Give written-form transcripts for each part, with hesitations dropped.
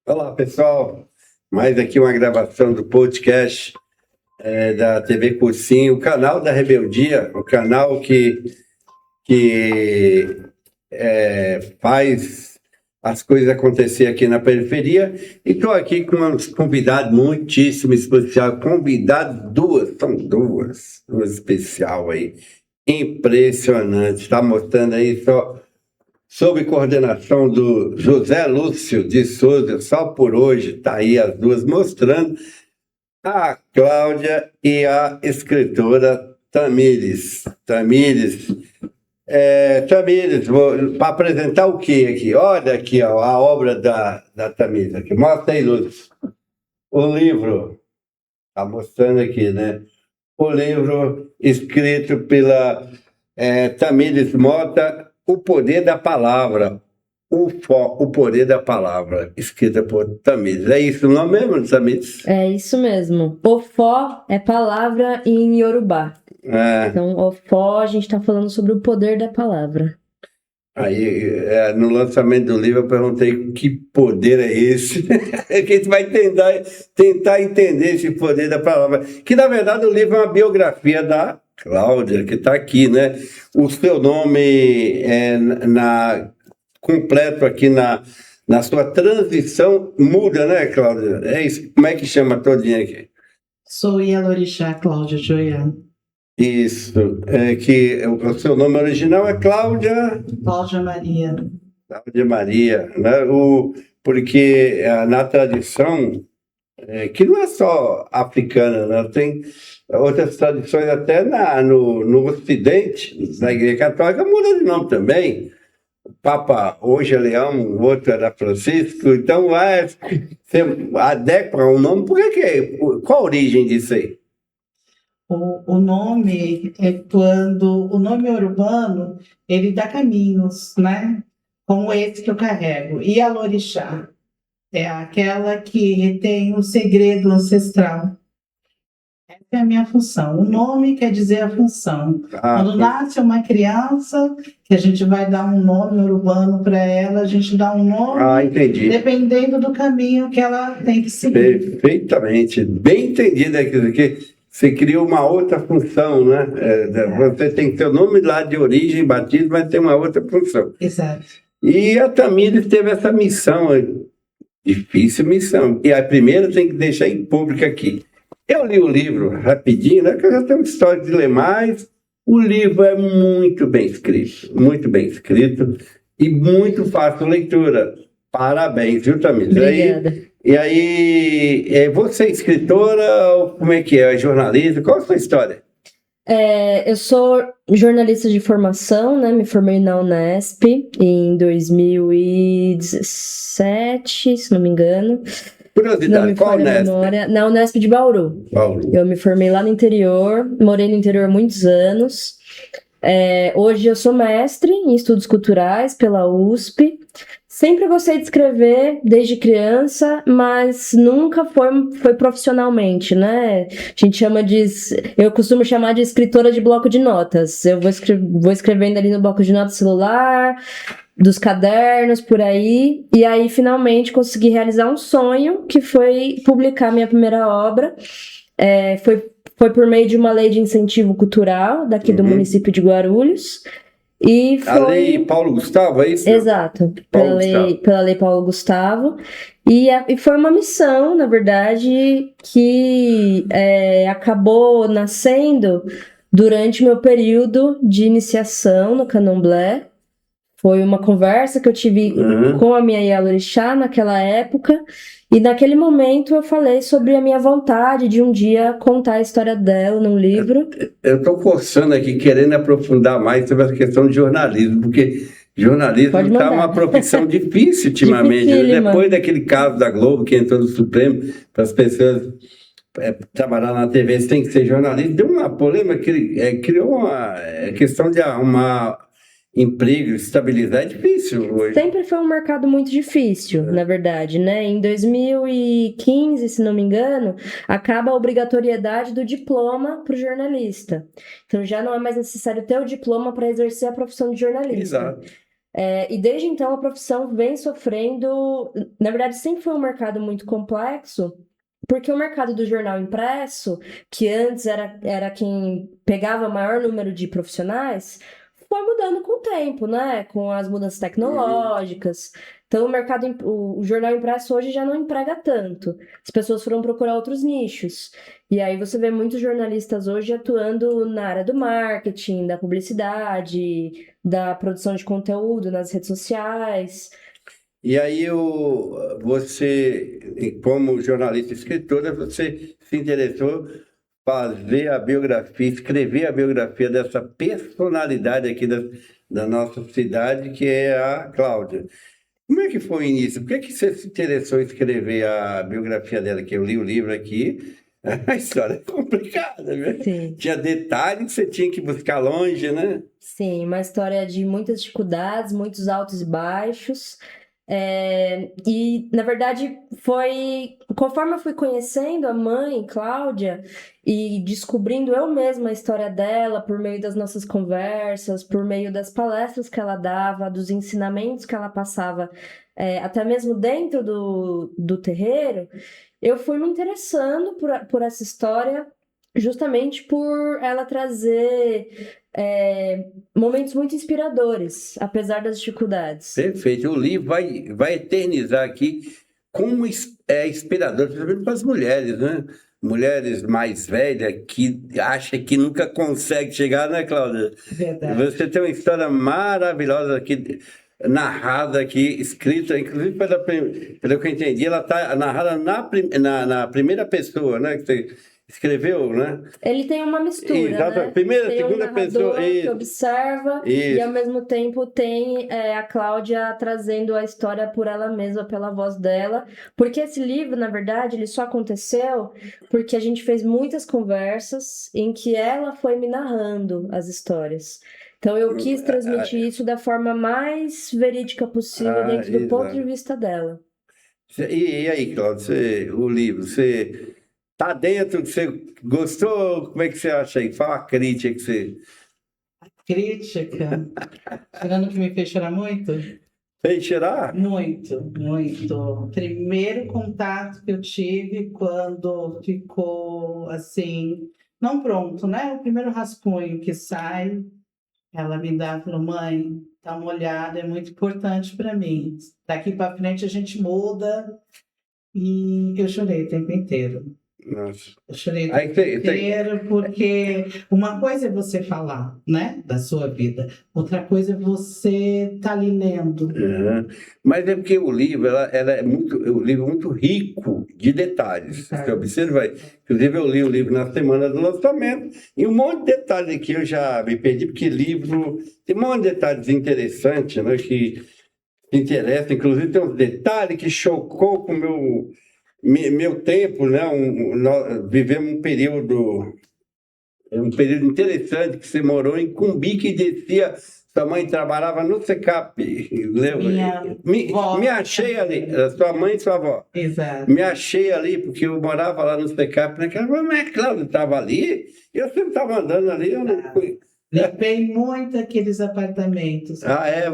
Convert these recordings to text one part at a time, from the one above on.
Olá, pessoal. Mais aqui uma gravação do podcast da TV Cursinho, o canal da Rebeldia, o canal que faz as coisas acontecer aqui na periferia. E estou aqui com uns convidados muitíssimo especiais. Convidados são duas especial aí. Impressionante. Está mostrando aí só sob coordenação do José Lúcio de Souza, só por hoje está aí as duas mostrando, a Cláudia e a escritora Tamires. Tamires, para apresentar o que aqui? Olha aqui ó, a obra da Tamires, aqui. Mostra aí, Lúcio. O livro, está mostrando aqui, né? O livro escrito pela Tamires Mota, O Poder da Palavra. O Poder da Palavra, escrita por Tamires. É isso o nome mesmo, Tamires? É isso mesmo. Ofó é palavra em Yorubá. Então, Ofó, a gente está falando sobre o poder da palavra. Aí, no lançamento do livro, eu perguntei que poder é esse, que a gente vai tentar entender esse poder da palavra. Que, na verdade, o livro é uma biografia da Cláudia, que está aqui, né? O seu nome completo aqui na sua transição muda, né, Cláudia? É isso. Como é que chama todinha aqui? Sou Ialorixá Cláudia Joian. Isso, que o seu nome original é Cláudia Maria. Cláudia Maria, né? Porque na tradição, que não é só africana, né? Tem outras tradições até no Ocidente, na Igreja Católica, muda de nome também. O Papa hoje é Leão, o outro era Francisco, então você adequa o nome, qual a origem disso aí? O nome é quando o nome urbano ele dá caminhos, né? Como esse que eu carrego. E a Lorixá é aquela que tem um segredo ancestral. Essa é a minha função. O nome quer dizer a função. Quando nasce uma criança, que a gente vai dar um nome urbano para ela, a gente dá um nome dependendo do caminho que ela tem que seguir. Perfeitamente. Bem entendido aqui. Você cria uma outra função, né? Você tem seu nome lá de origem, batismo, mas tem uma outra função. Exato. E a Tamires teve essa missão, difícil missão. E a primeira tem que deixar em público aqui. Eu li o livro rapidinho, né? Que eu já tenho história de ler mais. O livro é muito bem escrito e muito fácil leitura. Parabéns, viu, Tamires? Obrigada. E aí, você é escritora ou como é que é? Jornalista? Qual é a sua história? Eu sou jornalista de formação, né? Me formei na Unesp em 2017, se não me engano. Curiosidade, qual Unesp? Na Unesp de Bauru. Eu me formei lá no interior, morei no interior há muitos anos. Hoje eu sou mestre em estudos culturais pela USP. Sempre gostei de escrever desde criança, mas nunca foi profissionalmente, né? Eu costumo chamar de escritora de bloco de notas. Eu vou escrevendo ali no bloco de notas celular, dos cadernos, por aí. E aí, finalmente, consegui realizar um sonho, que foi publicar minha primeira obra. Foi por meio de uma lei de incentivo cultural daqui do município de Guarulhos. E foi... A Lei Paulo Gustavo, é isso? Exato, pela lei Paulo Gustavo. E foi uma missão, na verdade, que acabou nascendo durante meu período de iniciação no Candomblé. Foi uma conversa que eu tive com a minha Ialorixá naquela época, e naquele momento eu falei sobre a minha vontade de um dia contar a história dela num livro. Eu estou forçando aqui, querendo aprofundar mais sobre essa questão de jornalismo, porque jornalismo está uma profissão difícil ultimamente. Depois daquele caso da Globo que entrou no Supremo, para as pessoas trabalhar na TV, você tem que ser jornalista. Deu uma polêmica que criou uma questão de arrumar emprego, estabilizar, é difícil hoje. Sempre foi um mercado muito difícil, na verdade, né? Em 2015, se não me engano, acaba a obrigatoriedade do diploma para o jornalista. Então já não é mais necessário ter o diploma para exercer a profissão de jornalista. Exato. E desde então a profissão vem sofrendo. Na verdade, sempre foi um mercado muito complexo, porque o mercado do jornal impresso, que antes era quem pegava o maior número de profissionais, foi mudando com o tempo, né? Com as mudanças tecnológicas. Então, o jornal impresso hoje já não emprega tanto. As pessoas foram procurar outros nichos. E aí você vê muitos jornalistas hoje atuando na área do marketing, da publicidade, da produção de conteúdo nas redes sociais. E aí, você, como jornalista e escritora, você se interessou fazer a biografia, escrever a biografia dessa personalidade aqui da nossa cidade, que é a Cláudia. Como é que foi o início? Por que você se interessou em escrever a biografia dela? Que eu li o livro aqui, a história é complicada, né? Sim. Tinha detalhes que você tinha que buscar longe, né? Sim, uma história de muitas dificuldades, muitos altos e baixos. E, na verdade, conforme eu fui conhecendo a mãe, Cláudia, e descobrindo eu mesma a história dela por meio das nossas conversas, por meio das palestras que ela dava, dos ensinamentos que ela passava, até mesmo dentro do terreiro, eu fui me interessando por essa história, justamente por ela trazer momentos muito inspiradores, apesar das dificuldades. Perfeito. O livro vai eternizar aqui como é inspirador, principalmente para as mulheres, né? Mulheres mais velhas que acham que nunca conseguem chegar, né, Cláudia? Verdade. Você tem uma história maravilhosa aqui, narrada aqui, escrita, inclusive pelo que eu entendi, ela está narrada na primeira pessoa, né? Que você escreveu, né? Ele tem uma mistura, Exato. né? Primeira, tem segunda pessoa. Que observa e ao mesmo tempo tem a Cláudia trazendo a história por ela mesma, pela voz dela. Porque esse livro, na verdade, ele só aconteceu porque a gente fez muitas conversas em que ela foi me narrando as histórias. Então eu quis transmitir isso da forma mais verídica possível dentro do ponto de vista dela. E aí, Cláudio, o livro, você tá dentro, você gostou? Como é que você acha aí? Fala a crítica que você... Crítica? Tirando que me fez chorar muito? Fez chorar? Muito, muito. Primeiro contato que eu tive quando ficou assim, não pronto, né? O primeiro rascunho que sai, ela me dá, falou, mãe, tá uma olhada, é muito importante para mim. Daqui para frente a gente muda. E eu chorei o tempo inteiro. Nossa. Eu chorei o tempo inteiro, porque uma coisa é você falar, né, da sua vida, outra coisa é você estar ali lendo. Mas é porque o livro, o livro é muito rico de detalhes. Você observa aí. Inclusive, eu li o livro na semana do lançamento, e um monte de detalhes aqui eu já me perdi, porque livro tem um monte de detalhes interessantes, né, que interessa. Inclusive, tem um detalhe que chocou com o meu tempo, né? Nós vivemos um período interessante, que você morou em Cumbica e descia. Sua mãe trabalhava no Secap. Me achei ali, sua mãe e sua avó. Exato. Me achei ali, porque eu morava lá no Secap, naquela, mas Cláudio estava ali, eu sempre estava andando ali, eu não fui. Limpei muito aqueles apartamentos.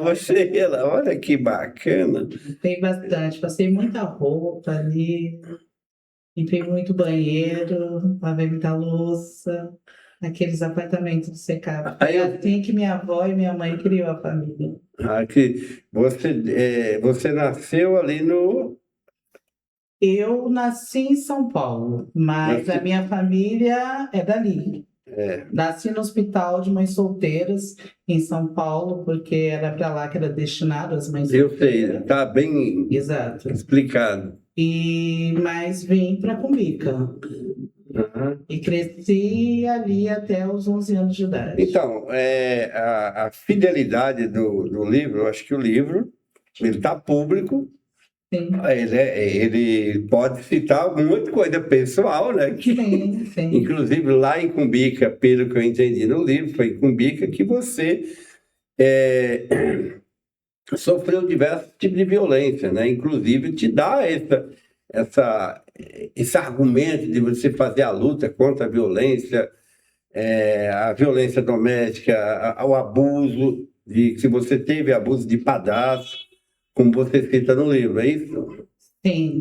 Você, olha que bacana. Limpei bastante, passei muita roupa ali, limpei muito banheiro, lavei muita louça, naqueles apartamentos de secado. Foi assim que minha avó e minha mãe criou a família. Que você nasceu ali no... Eu nasci em São Paulo, mas a minha família é dali. Nasci no Hospital de Mães Solteiras, em São Paulo, porque era para lá que era destinado as mães solteiras. Eu sei, está bem explicado. Mas vim para Cumbica. E cresci ali até os 11 anos de idade. Então, a fidelidade do livro, eu acho que o livro está público. Sim. Ele pode citar muita coisa pessoal, né? Sim. Inclusive lá em Cumbica, pelo que eu entendi no livro, foi em Cumbica que você sofreu diversos tipos de violência, né? Inclusive te dá esse argumento de você fazer a luta contra a violência doméstica, o abuso de se você teve abuso de padrasto, como você cita no livro, é isso? Sim,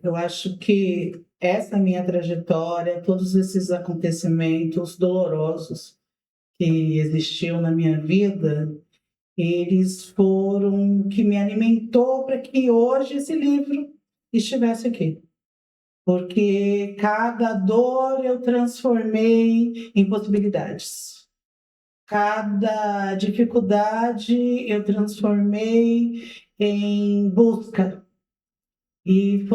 eu acho que essa minha trajetória, todos esses acontecimentos dolorosos que existiam na minha vida, eles foram o que me alimentou para que hoje esse livro estivesse aqui. Porque cada dor eu transformei em possibilidades. Cada dificuldade eu transformei em busca. E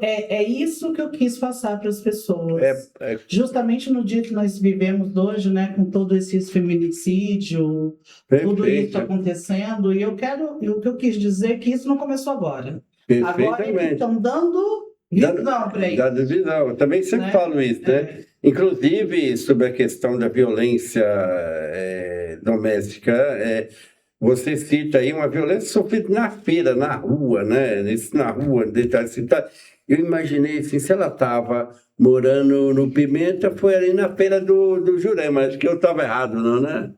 é isso que eu quis passar para as pessoas. Justamente no dia que nós vivemos hoje, né, com todo esse feminicídio, tudo isso acontecendo, e o que eu quis dizer é que isso não começou agora. Agora eles estão dando visão para isso. Dando visão. Eu também sempre falo isso, né? Inclusive, sobre a questão da violência doméstica, você cita aí uma violência sofrida na feira, na rua, né? Isso na rua, detalhe citado. Eu imaginei assim, se ela estava morando no Pimenta, foi ali na feira do Jurema. Acho que eu estava errado, não, né?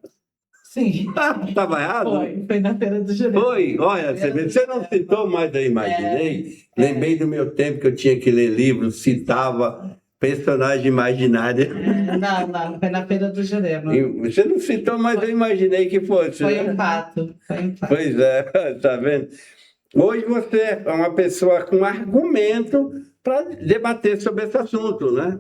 Sim. Estava errado? Foi na feira do Jurema. Foi, olha, você não citou, mas eu imaginei. Lembrei do meu tempo que eu tinha que ler livros, citava personagem imaginário. Não, foi na feira do Jurema. Você não citou, mas eu imaginei que fosse. Foi um fato. Pois é, tá vendo? Hoje você é uma pessoa com argumento para debater sobre esse assunto, né?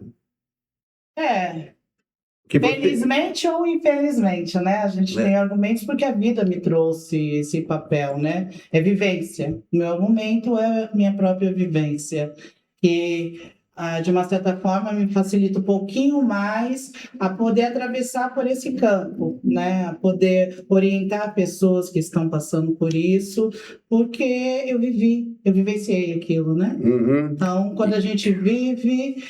Felizmente ou infelizmente, né? A gente tem argumentos porque a vida me trouxe esse papel, né? É vivência. O meu argumento é minha própria vivência. Que, de uma certa forma, me facilita um pouquinho mais a poder atravessar por esse campo, né? A poder orientar pessoas que estão passando por isso, porque eu vivenciei aquilo, né? Uhum. Então, quando a gente vive,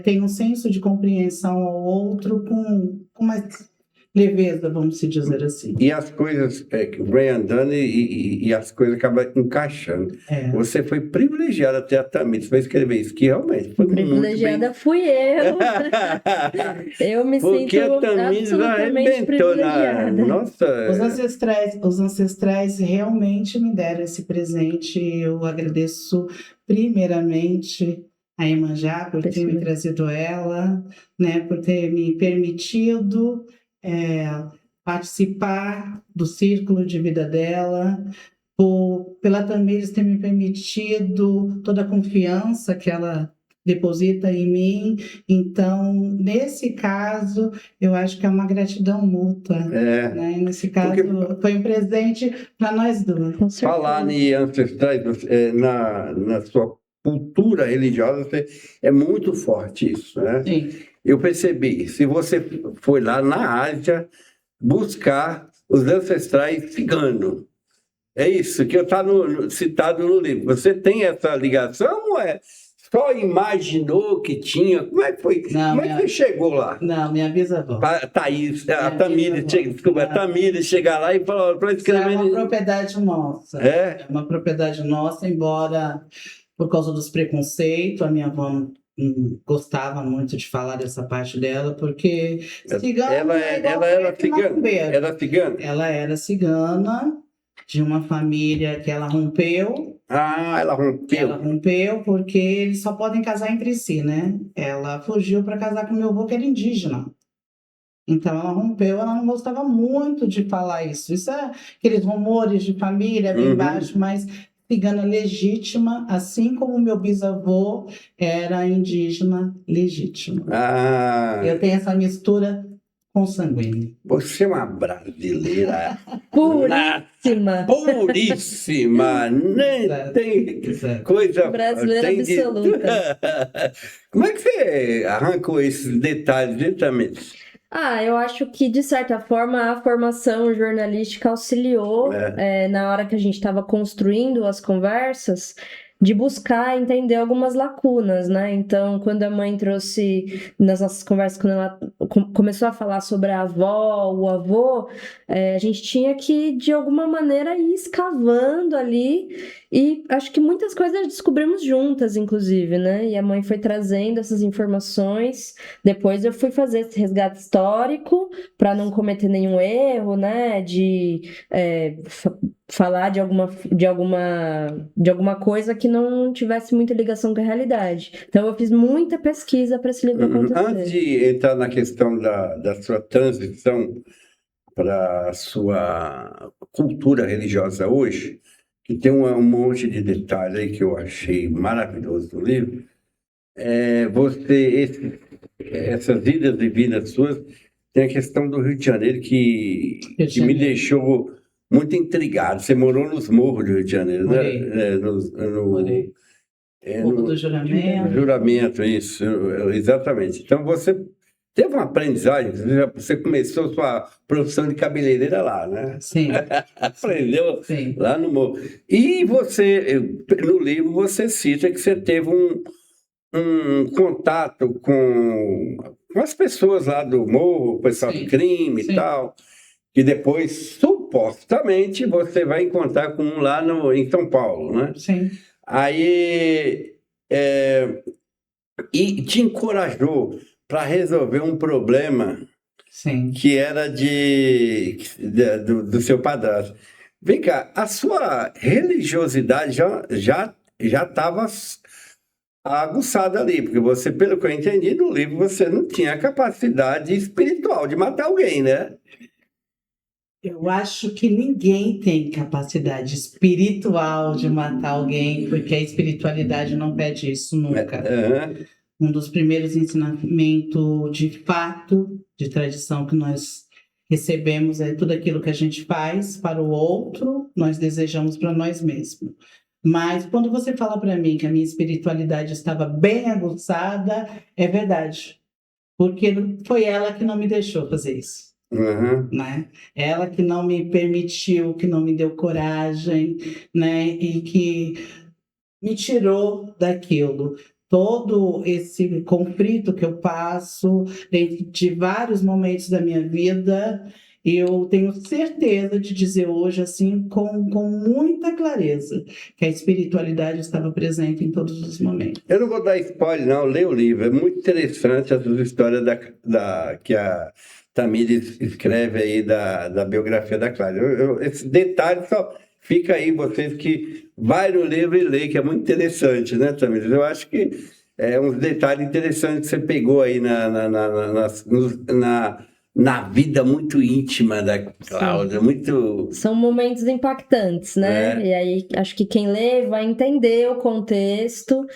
tem um senso de compreensão ao outro com mais leveza, vamos se dizer assim. E as coisas vêm andando e as coisas acabam encaixando. Você foi privilegiada até a Tamires para escrever isso, que realmente foi privilegiada muito bem... fui eu. Eu me porque sinto a Tamires absolutamente privilegiada. Nossa. Os ancestrais realmente me deram esse presente. Eu agradeço primeiramente a Iemanjá por ter me trazido ela, né, por ter me permitido participar do círculo de vida dela, pela Tamires ter me permitido toda a confiança que ela deposita em mim. Então, nesse caso, eu acho que é uma gratidão mútua. Né? Nesse caso, foi um presente para nós duas. Falar em ancestrais, na sua cultura religiosa, é muito forte isso, né? Sim. Eu percebi, se você foi lá na Ásia buscar os ancestrais ciganos, é isso que está citado no livro. Você tem essa ligação ou só imaginou que tinha? Como é que foi? Como é que você chegou lá? Não, minha bisavó. A Tamires chegar lá e falar para escrever. É uma propriedade nossa. É uma propriedade nossa, embora por causa dos preconceitos, a minha avó não gostava muito de falar dessa parte dela, porque cigana ela era cigana. Ela era cigana, de uma família que ela rompeu. Ela rompeu. Ela rompeu porque eles só podem casar entre si, né? Ela fugiu para casar com meu avô, que era indígena. Então ela rompeu, ela não gostava muito de falar isso. Isso é aqueles rumores de família bem baixo, mas cigana legítima, assim como meu bisavô era indígena legítimo. Eu tenho essa mistura consanguínea. Você é uma brasileira puríssima. Puríssima. Nem tem coisa... Brasileira absoluta. Como é que você arrancou esses detalhes diretamente? Eu acho que, de certa forma, a formação jornalística auxiliou na hora que a gente estava construindo as conversas. de buscar entender algumas lacunas, né? Então, quando a mãe trouxe, nas nossas conversas, quando ela começou a falar sobre a avó, o avô, a gente tinha que, de alguma maneira, ir escavando ali, e acho que muitas coisas descobrimos juntas, inclusive, né? E a mãe foi trazendo essas informações. Depois eu fui fazer esse resgate histórico para não cometer nenhum erro, né? De falar de alguma coisa que não tivesse muita ligação com a realidade. Então eu fiz muita pesquisa para esse livro acontecer. Antes de entrar na questão da sua transição para a sua cultura religiosa hoje, que tem um monte de detalhes aí que eu achei maravilhoso no livro, essas idas e vindas suas, tem a questão do Rio de Janeiro que me deixou muito intrigado. Você morou nos morros do Rio de Janeiro, Morei. né? Morei. Morro do Juramento. Juramento, isso, exatamente. Então você teve uma aprendizagem, você começou sua profissão de cabeleireira lá, né? Sim. Aprendeu Sim. lá no morro. E você, no livro, você cita que você teve um contato com as pessoas lá do morro, o pessoal do crime e tal, que depois, supostamente, você vai encontrar com um lá em São Paulo, né? Sim. Aí, e te encorajou para resolver um problema que era do seu padrasto. Vem cá, a sua religiosidade já estava aguçada ali, porque você, pelo que eu entendi no livro, você não tinha capacidade espiritual de matar alguém, né? Eu acho que ninguém tem capacidade espiritual de matar alguém, porque a espiritualidade não pede isso nunca. Um dos primeiros ensinamentos de fato, de tradição que nós recebemos é tudo aquilo que a gente faz para o outro, nós desejamos para nós mesmos. Mas quando você fala para mim que a minha espiritualidade estava bem aguçada, é verdade. Porque foi ela que não me deixou fazer isso. Né? Ela que não me permitiu, que não me deu coragem, né? E que me tirou daquilo. Todo esse conflito que eu passo dentro de vários momentos da minha vida, eu tenho certeza de dizer hoje, assim, com muita clareza, que a espiritualidade estava presente em todos os momentos. Eu não vou dar spoiler, não. Leia o livro. É muito interessante essa história que a Tamires escreve aí da biografia da Clara. Esse detalhe só fica aí, vocês que vai no livro e lê, que é muito interessante, né, Tamires? Eu acho que é uns detalhes interessantes que você pegou aí na vida muito íntima da Cláudia, muito... São momentos impactantes, né? E aí, acho que quem lê vai entender o contexto,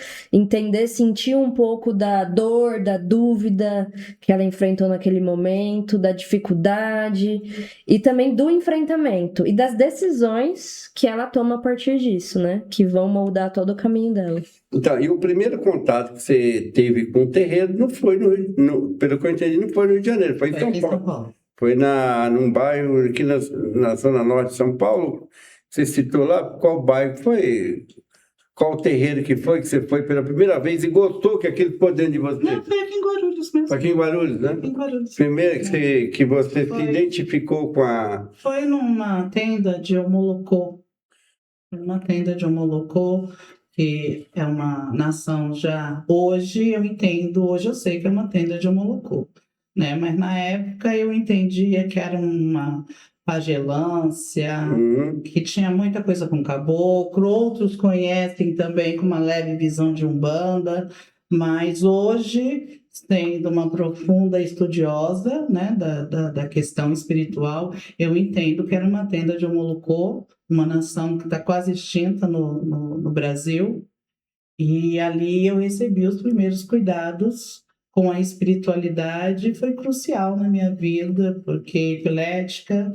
sentir um pouco da dor, da dúvida que ela enfrentou naquele momento, da dificuldade e também do enfrentamento e das decisões que ela toma a partir disso, né? Que vão moldar todo o caminho dela. Então, e o primeiro contato que você teve com o terreiro não foi pelo que eu entendi, não foi no Rio de Janeiro, foi em São Paulo. Foi num bairro aqui na Zona Norte de São Paulo. Você citou lá qual bairro foi? Qual terreiro que você foi pela primeira vez e gostou que aquilo ficou dentro de você? Não, foi aqui em Guarulhos mesmo. Foi aqui em Guarulhos, né? Em Guarulhos. Primeiro que você se identificou com a... Foi numa tenda de Omolocô. Uma tenda de Omolocô, que é uma nação já... Hoje eu sei que é uma tenda de Omolocô, né? Mas na época eu entendia que era uma pagelância, que tinha muita coisa com caboclo, outros conhecem também com uma leve visão de Umbanda, mas hoje, sendo uma profunda estudiosa, né, da questão espiritual, eu entendo que era uma tenda de Omolocô, uma nação que está quase extinta no Brasil, e ali eu recebi os primeiros cuidados com a espiritualidade. Foi crucial na minha vida, porque epilética,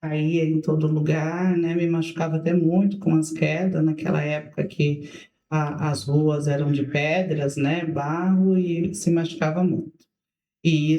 caía em todo lugar, né? Me machucava até muito com as quedas, naquela época que as ruas eram de pedras, né? Barro, e se machucava muito. E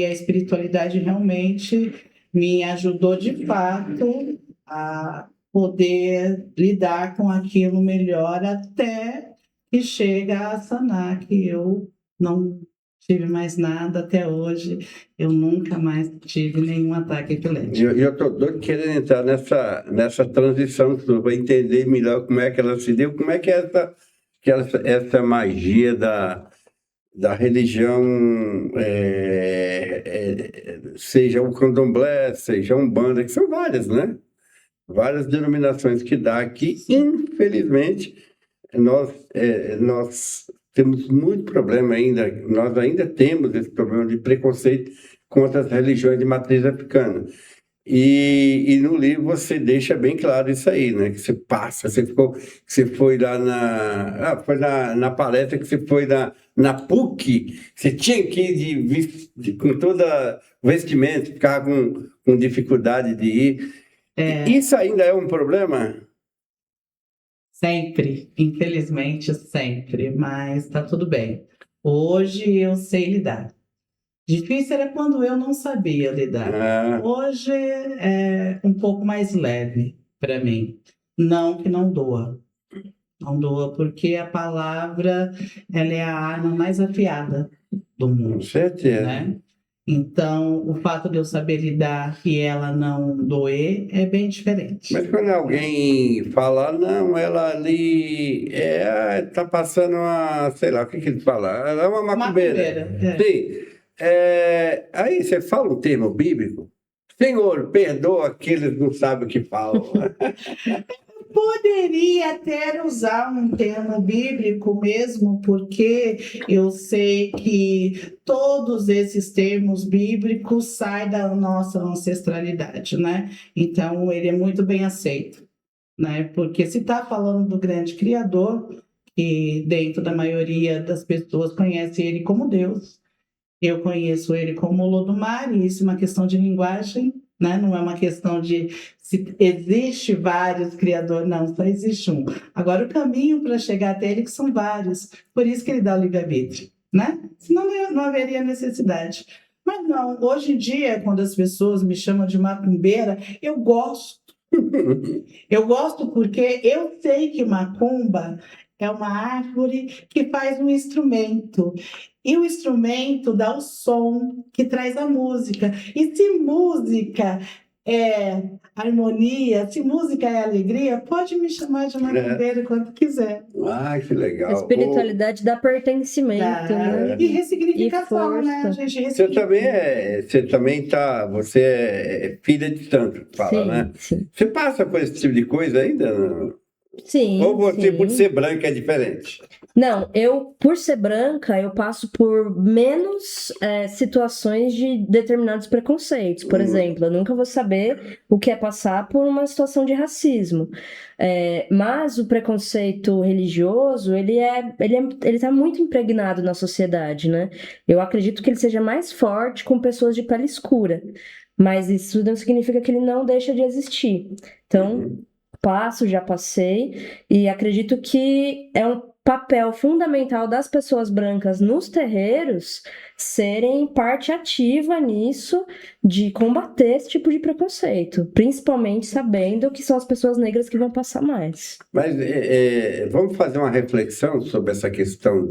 a espiritualidade realmente me ajudou de fato a poder lidar com aquilo melhor até que chega a sanar, que eu não tive mais nada até hoje, eu nunca mais tive nenhum ataque epilético. Eu estou doido querendo entrar nessa transição, para entender melhor como é que ela se deu, como é que é essa magia da religião, seja o candomblé, seja a Umbanda, que são várias, né? Várias denominações que dá aqui. Infelizmente, nós temos muito problema ainda, nós ainda temos esse problema de preconceito contra as religiões de matriz africana. E no livro você deixa bem claro isso aí, né? Que você passa, você foi lá na palestra, que você foi na PUC, você tinha que ir com toda vestimenta, ficar com dificuldade de ir. Isso ainda é um problema? Sempre, infelizmente sempre, mas tá tudo bem. Hoje eu sei lidar. Difícil era quando eu não sabia lidar. Hoje é um pouco mais leve para mim. Não que não doa. Não doa, porque a palavra ela é a arma mais afiada do mundo. Com certeza. Né? Então, o fato de eu saber lidar e ela não doer é bem diferente. Mas quando alguém fala, não, ela ali tá passando sei lá, o que ele fala? Ela é uma macumbeira. Sim. Aí você fala um termo bíblico, Senhor, perdoa aqueles que não sabem o que falam. Poderia até usar um termo bíblico mesmo, porque eu sei que todos esses termos bíblicos saem da nossa ancestralidade, né? Então, ele é muito bem aceito, né? Porque se está falando do grande Criador, e dentro da maioria das pessoas conhece ele como Deus, eu conheço ele como Olodumare, e isso é uma questão de linguagem, né? Não é uma questão de se existe vários criadores, não, só existe um. Agora, o caminho para chegar até ele que são vários, por isso que ele dá o livre-arbítrio, né? Senão não haveria necessidade. Mas não, hoje em dia, quando as pessoas me chamam de macumbeira, eu gosto. Eu gosto porque eu sei que macumba é uma árvore que faz um instrumento. E o instrumento dá o som que traz a música. E se música é harmonia, se música é alegria, pode me chamar de macumbeira quando quiser. Que legal. A espiritualidade dá pertencimento, né? E ressignificação, né, gente? Você também você é filha de santo, fala, sim, né? Sim. Você passa por esse tipo de coisa ainda? Sim. Ou você, por ser branca, é diferente? Não, por ser branca, eu passo por menos situações de determinados preconceitos. Por exemplo, eu nunca vou saber o que é passar por uma situação de racismo. Mas o preconceito religioso, ele tá muito impregnado na sociedade, né? Eu acredito que ele seja mais forte com pessoas de pele escura. Mas isso não significa que ele não deixa de existir. Então, já passei, e acredito que é um papel fundamental das pessoas brancas nos terreiros serem parte ativa nisso, de combater esse tipo de preconceito, principalmente sabendo que são as pessoas negras que vão passar mais. Mas vamos fazer uma reflexão sobre essa questão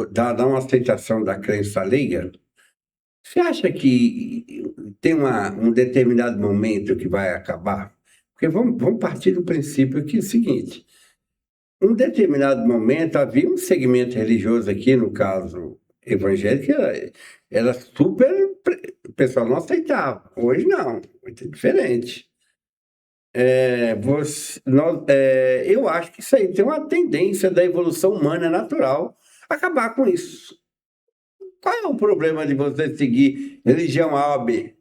da não aceitação da crença alheia? Você acha que tem um determinado momento que vai acabar? Porque vamos partir do princípio que é o seguinte: em um determinado momento havia um segmento religioso aqui, no caso evangélico, que era super, o pessoal não aceitava. Hoje não, muito diferente. Eu acho que isso aí tem uma tendência da evolução humana natural acabar com isso. Qual é o problema de você seguir religião A ou B?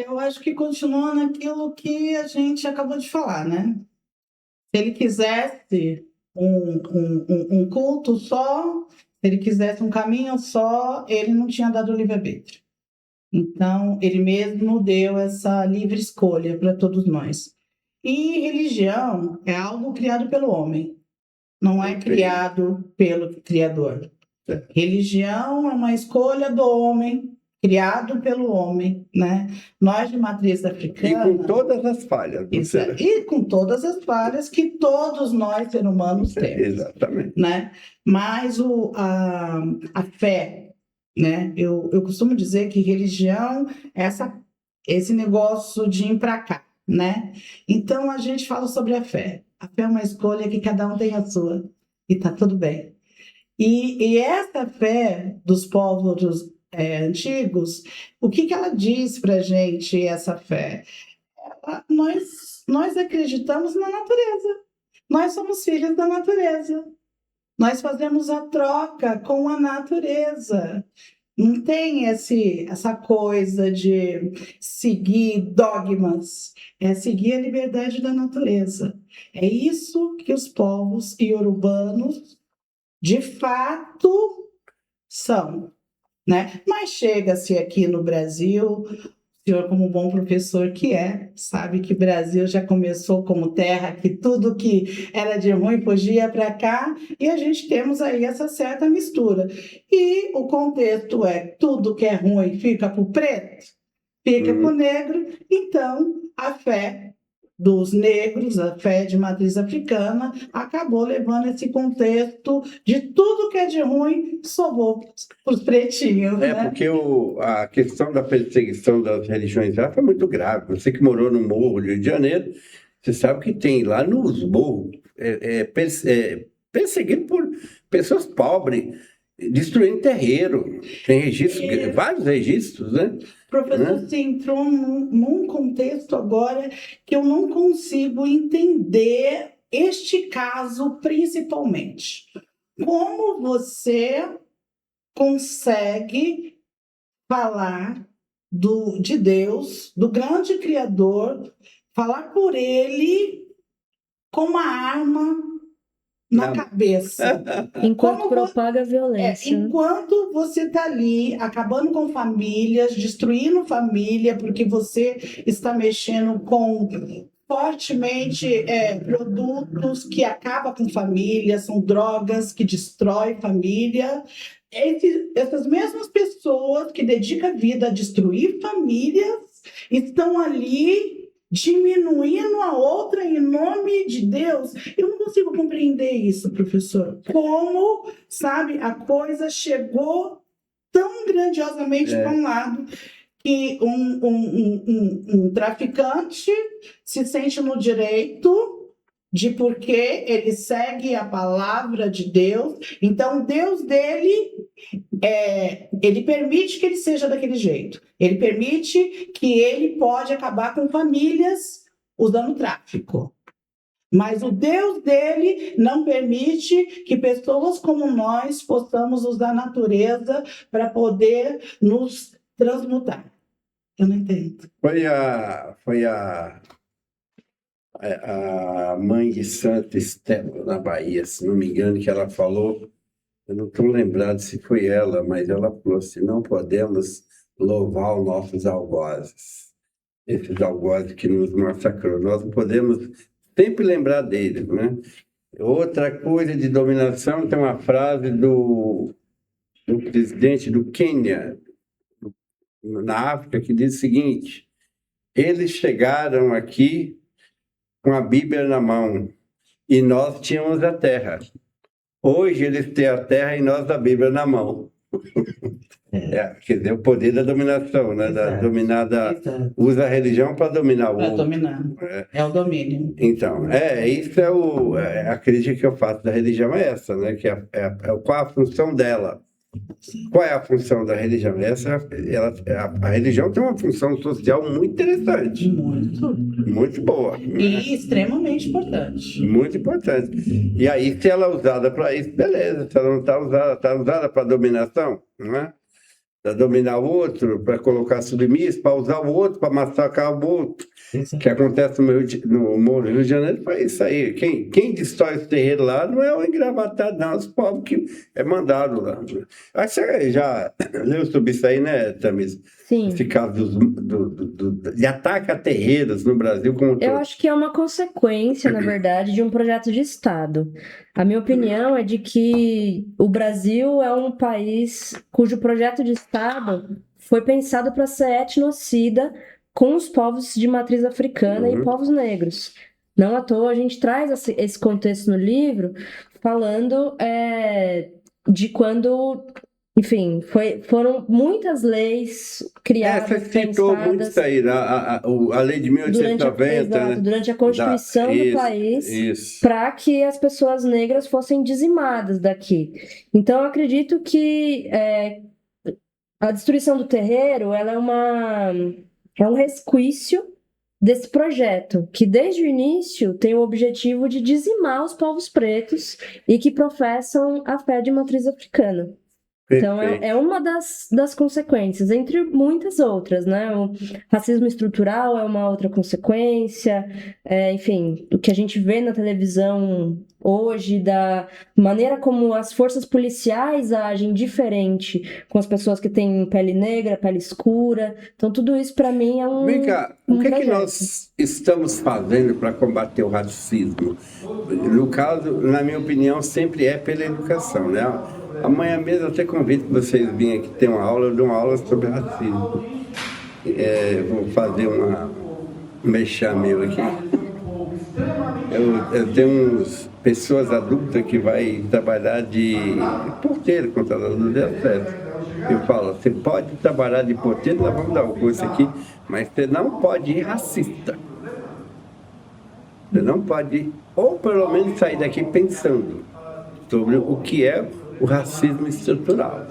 Eu acho que continua naquilo que a gente acabou de falar, né? Se ele quisesse um culto só, se ele quisesse um caminho só, ele não tinha dado o livre-arbítrio. Então, ele mesmo deu essa livre escolha para todos nós. E religião é algo criado pelo homem, não é criado pelo Criador. Religião é uma escolha do homem criado pelo homem, né? Nós de matriz africana... E com todas as falhas. E com todas as falhas que todos nós, seres humanos, temos. Exatamente. Né? Mas a fé, né? Eu costumo dizer que religião é esse negócio de ir para cá, né? Então, a gente fala sobre a fé. A fé é uma escolha que cada um tem a sua. E tá tudo bem. E essa fé dos povos antigos, o que ela diz para a gente, essa fé? Nós acreditamos na natureza. Nós somos filhos da natureza. Nós fazemos a troca com a natureza. Não tem essa coisa de seguir dogmas. É seguir a liberdade da natureza. É isso que os povos iorubanos, de fato, são, né? Mas chega-se aqui no Brasil, o senhor, como bom professor que sabe que o Brasil já começou como terra, que tudo que era de ruim podia para cá, e a gente temos aí essa certa mistura. E o contexto tudo que é ruim fica para o preto, fica para o negro, então a fé dos negros, a fé de matriz africana, acabou levando esse contexto de tudo que é de ruim, sobrou para os pretinhos. Né? Porque a questão da perseguição das religiões lá foi muito grave. Você que morou no Morro do Rio de Janeiro, você sabe que tem lá nos morros perseguido por pessoas pobres, destruindo terreiro. Tem registros, vários registros, né? Professor, você entrou num contexto agora que eu não consigo entender este caso principalmente. Como você consegue falar de Deus, do grande Criador, falar por Ele com uma arma na cabeça. Enquanto propaga violência. Enquanto você está ali acabando com famílias, destruindo família, porque você está mexendo com fortemente produtos que acabam com família, são drogas que destroem família. Essas mesmas pessoas que dedicam a vida a destruir famílias estão ali diminuindo a outra em nome de Deus. Eu não consigo compreender isso, professor. Como, sabe, a coisa chegou tão grandiosamente para um lado que um traficante se sente no direito de porque ele segue a palavra de Deus. Então, Deus dele, ele permite que ele seja daquele jeito. Ele permite que ele pode acabar com famílias usando tráfico. Mas o Deus dele não permite que pessoas como nós possamos usar a natureza para poder nos transmutar. Eu não entendo. Foi a mãe de Santa Estela, na Bahia, se não me engano, que ela falou, eu não estou lembrado se foi ela, mas ela falou assim, não podemos louvar os nossos algozes, esses algozes que nos massacrou, nós não podemos sempre lembrar deles, né? Outra coisa de dominação, tem uma frase do presidente do Quênia, na África, que diz o seguinte, eles chegaram aqui com a Bíblia na mão, e nós tínhamos a terra. Hoje eles têm a terra e nós a Bíblia na mão. Quer dizer, o poder da dominação, né? Da dominada usa a religião para dominar o outro. Dominar. É o domínio. Então, isso a crítica que eu faço da religião é essa, né? Que qual a função dela? Qual é a função da religião? A religião tem uma função social muito interessante. Muito boa. E extremamente importante. Muito importante. E aí, se ela é usada para isso, beleza. Se ela não está usada para dominação, não é? Para dominar o outro, para colocar submisso, para usar o outro, para massacrar o outro. O que acontece no Morro do Rio de Janeiro foi isso aí. Quem destrói esse terreiro lá não é o engravatado, não, os povos que é mandado lá. Acho que você já leu sobre isso aí, né, Thamis? Sim. Esse caso de ataque a terreiros no Brasil como todo. Eu acho que é uma consequência, na verdade, de um projeto de Estado. A minha opinião é de que o Brasil é um país cujo projeto de Estado foi pensado para ser etnocida com os povos de matriz africana e povos negros. Não à toa a gente traz esse contexto no livro, falando de quando, enfim, foram muitas leis criadas, Você citou muito isso aí, a lei de 1890, né? Durante a Constituição do país, para que as pessoas negras fossem dizimadas daqui. Então, eu acredito que a destruição do terreiro, ela é um resquício desse projeto, que desde o início tem o objetivo de dizimar os povos pretos e que professam a fé de matriz africana. Então, é uma das consequências, entre muitas outras, né? O racismo estrutural é uma outra consequência, enfim, o que a gente vê na televisão hoje, da maneira como as forças policiais agem diferente com as pessoas que têm pele negra, pele escura. Então, tudo isso, para mim, é um. Vem cá, o que é que nós estamos fazendo para combater o racismo? No caso, na minha opinião, sempre é pela educação, né? Amanhã mesmo eu até convido que vocês virem aqui ter uma aula, eu dou uma aula sobre racismo. Vou fazer um mexer meu aqui. Eu tenho pessoas adultas que vai trabalhar de porteiro, contador de acesso. Eu falo, você pode trabalhar de porteiro, nós vamos dar um curso aqui, mas você não pode ir racista. Você não pode ir, ou pelo menos sair daqui pensando sobre o que é o racismo estrutural.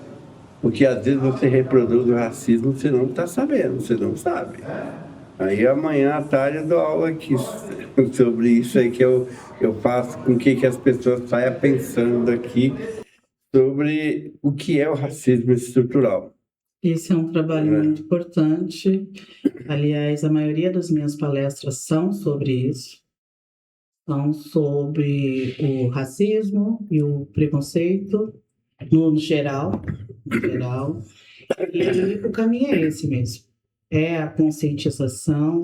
Porque às vezes você reproduz o racismo, você não está sabendo, você não sabe. Aí amanhã à tarde eu dou aula aqui sobre isso aí que eu faço com que as pessoas saiam pensando aqui sobre o que é o racismo estrutural. Esse é um trabalho muito importante. Aliás, a maioria das minhas palestras são sobre isso. São sobre o racismo e o preconceito no geral. E o caminho é esse mesmo. É a conscientização,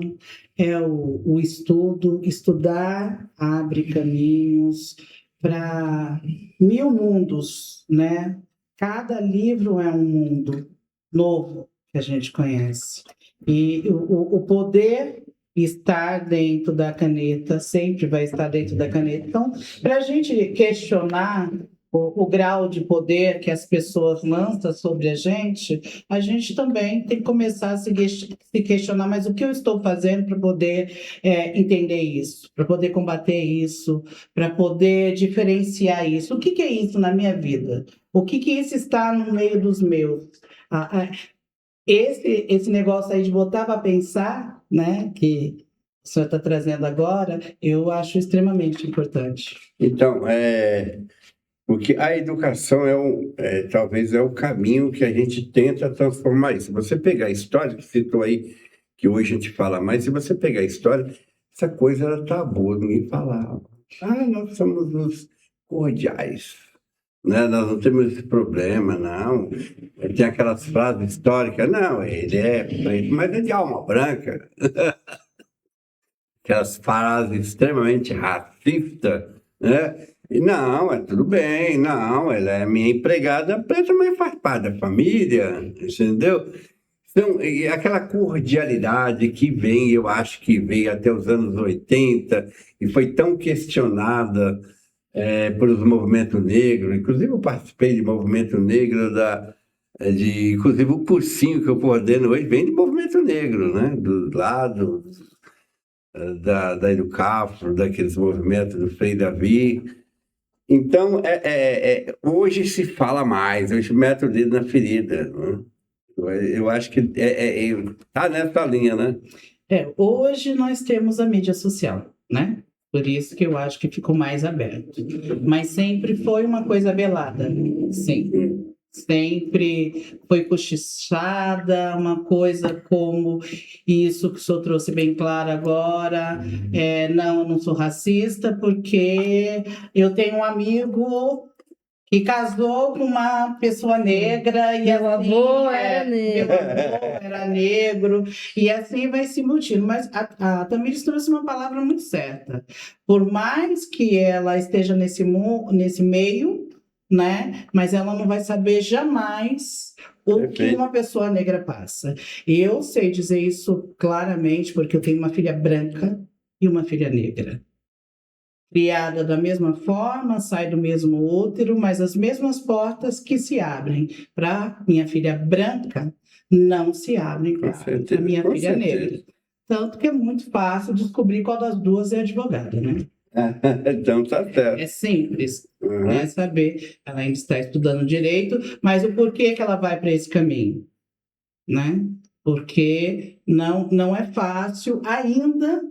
é o estudo. Estudar abre caminhos para 1000 mundos, né? Cada livro é um mundo novo que a gente conhece. E o poder estar dentro da caneta, sempre vai estar dentro da caneta. Então, para a gente questionar o grau de poder que as pessoas lançam sobre a gente também tem que começar a se questionar, mas o que eu estou fazendo para poder entender isso, para poder combater isso, para poder diferenciar isso? O que é isso na minha vida? O que isso está no meio dos meus? Esse negócio aí de botar para pensar, né, que o senhor está trazendo agora, eu acho extremamente importante. Então, porque a educação talvez é o caminho que a gente tenta transformar isso. Se você pegar a história, que citou aí, que hoje a gente fala mais, se você pegar a história, essa coisa era tabu, ninguém falava. Nós somos os cordiais. Né? Nós não temos esse problema, não. Tem aquelas frases históricas, não, ele é preto, mas é de alma branca. Aquelas frases extremamente racistas, né? E não, tudo bem, não, ela é minha empregada preta, mas faz parte da família, entendeu? Então, aquela cordialidade que vem, eu acho que veio até os anos 80 e foi tão questionada pelos movimentos negros, inclusive eu participei de movimento negro, inclusive o cursinho que eu coordeno hoje vem de movimento negro, né? Do lado da Educafro, daqueles movimentos do Frei Davi. Então, hoje se fala mais, hoje mete o dedo na ferida, né? Eu acho que está nessa linha, né? Hoje nós temos a mídia social, né? Por isso que eu acho que ficou mais aberto. Mas sempre foi uma coisa velada, sim. Sempre foi cochichada, uma coisa como isso que o senhor trouxe bem claro agora. Não, eu não sou racista porque eu tenho um amigo que casou com uma pessoa negra e meu avô era negro. Meu avô era negro, e assim vai se multiplicando. Mas a Tamires trouxe uma palavra muito certa. Por mais que ela esteja nesse meio, né? Mas ela não vai saber jamais o que uma pessoa negra passa. Eu sei dizer isso claramente porque eu tenho uma filha branca e uma filha negra. Criada da mesma forma, sai do mesmo útero, mas as mesmas portas que se abrem para minha filha branca não se abrem para a minha filha negra. Tanto que é muito fácil descobrir qual das duas é advogada, né? Então tá certo. É simples, é saber. Ela ainda está estudando direito, mas o porquê que ela vai para esse caminho, né? Porque não é fácil ainda,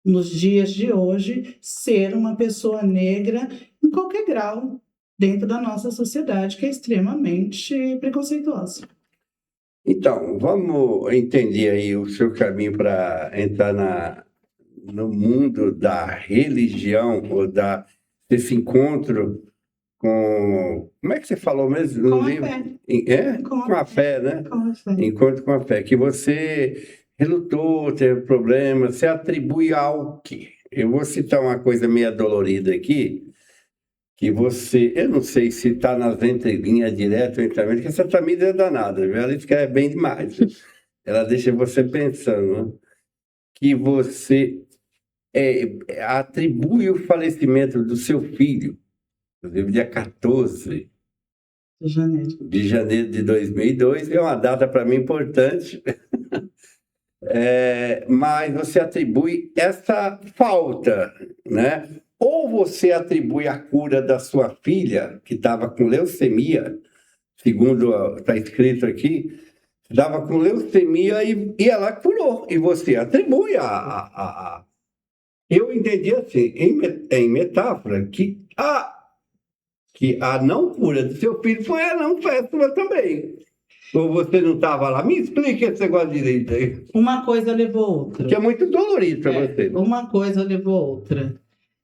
nos dias de hoje, ser uma pessoa negra em qualquer grau dentro da nossa sociedade, que é extremamente preconceituosa. Então, vamos entender aí o seu caminho para entrar no mundo da religião, ou desse encontro com... Como é que você falou mesmo no livro? Com a fé, né? Com a fé. Encontro com a fé. Que você relutou, teve problemas, você atribui ao quê? Eu vou citar uma coisa meio dolorida aqui, que você... Eu não sei se está nas entrelinhas direto ou indiretamente, porque essa Tamires é danada, viu? Ela escreve bem demais. Ela deixa você pensando, né? Que você atribui o falecimento do seu filho, inclusive dia 14 de janeiro de 2002, é uma data para mim importante, mas você atribui essa falta, né? Ou você atribui a cura da sua filha, que estava com leucemia, segundo está escrito aqui, estava com leucemia e ela curou, e você atribui Eu entendi assim, em metáfora, que a não cura do seu filho foi a não fé sua também. Ou você não estava lá? Me explique esse negócio direito aí. Uma coisa levou a outra. Que é muito dolorido para você. Uma coisa levou a outra.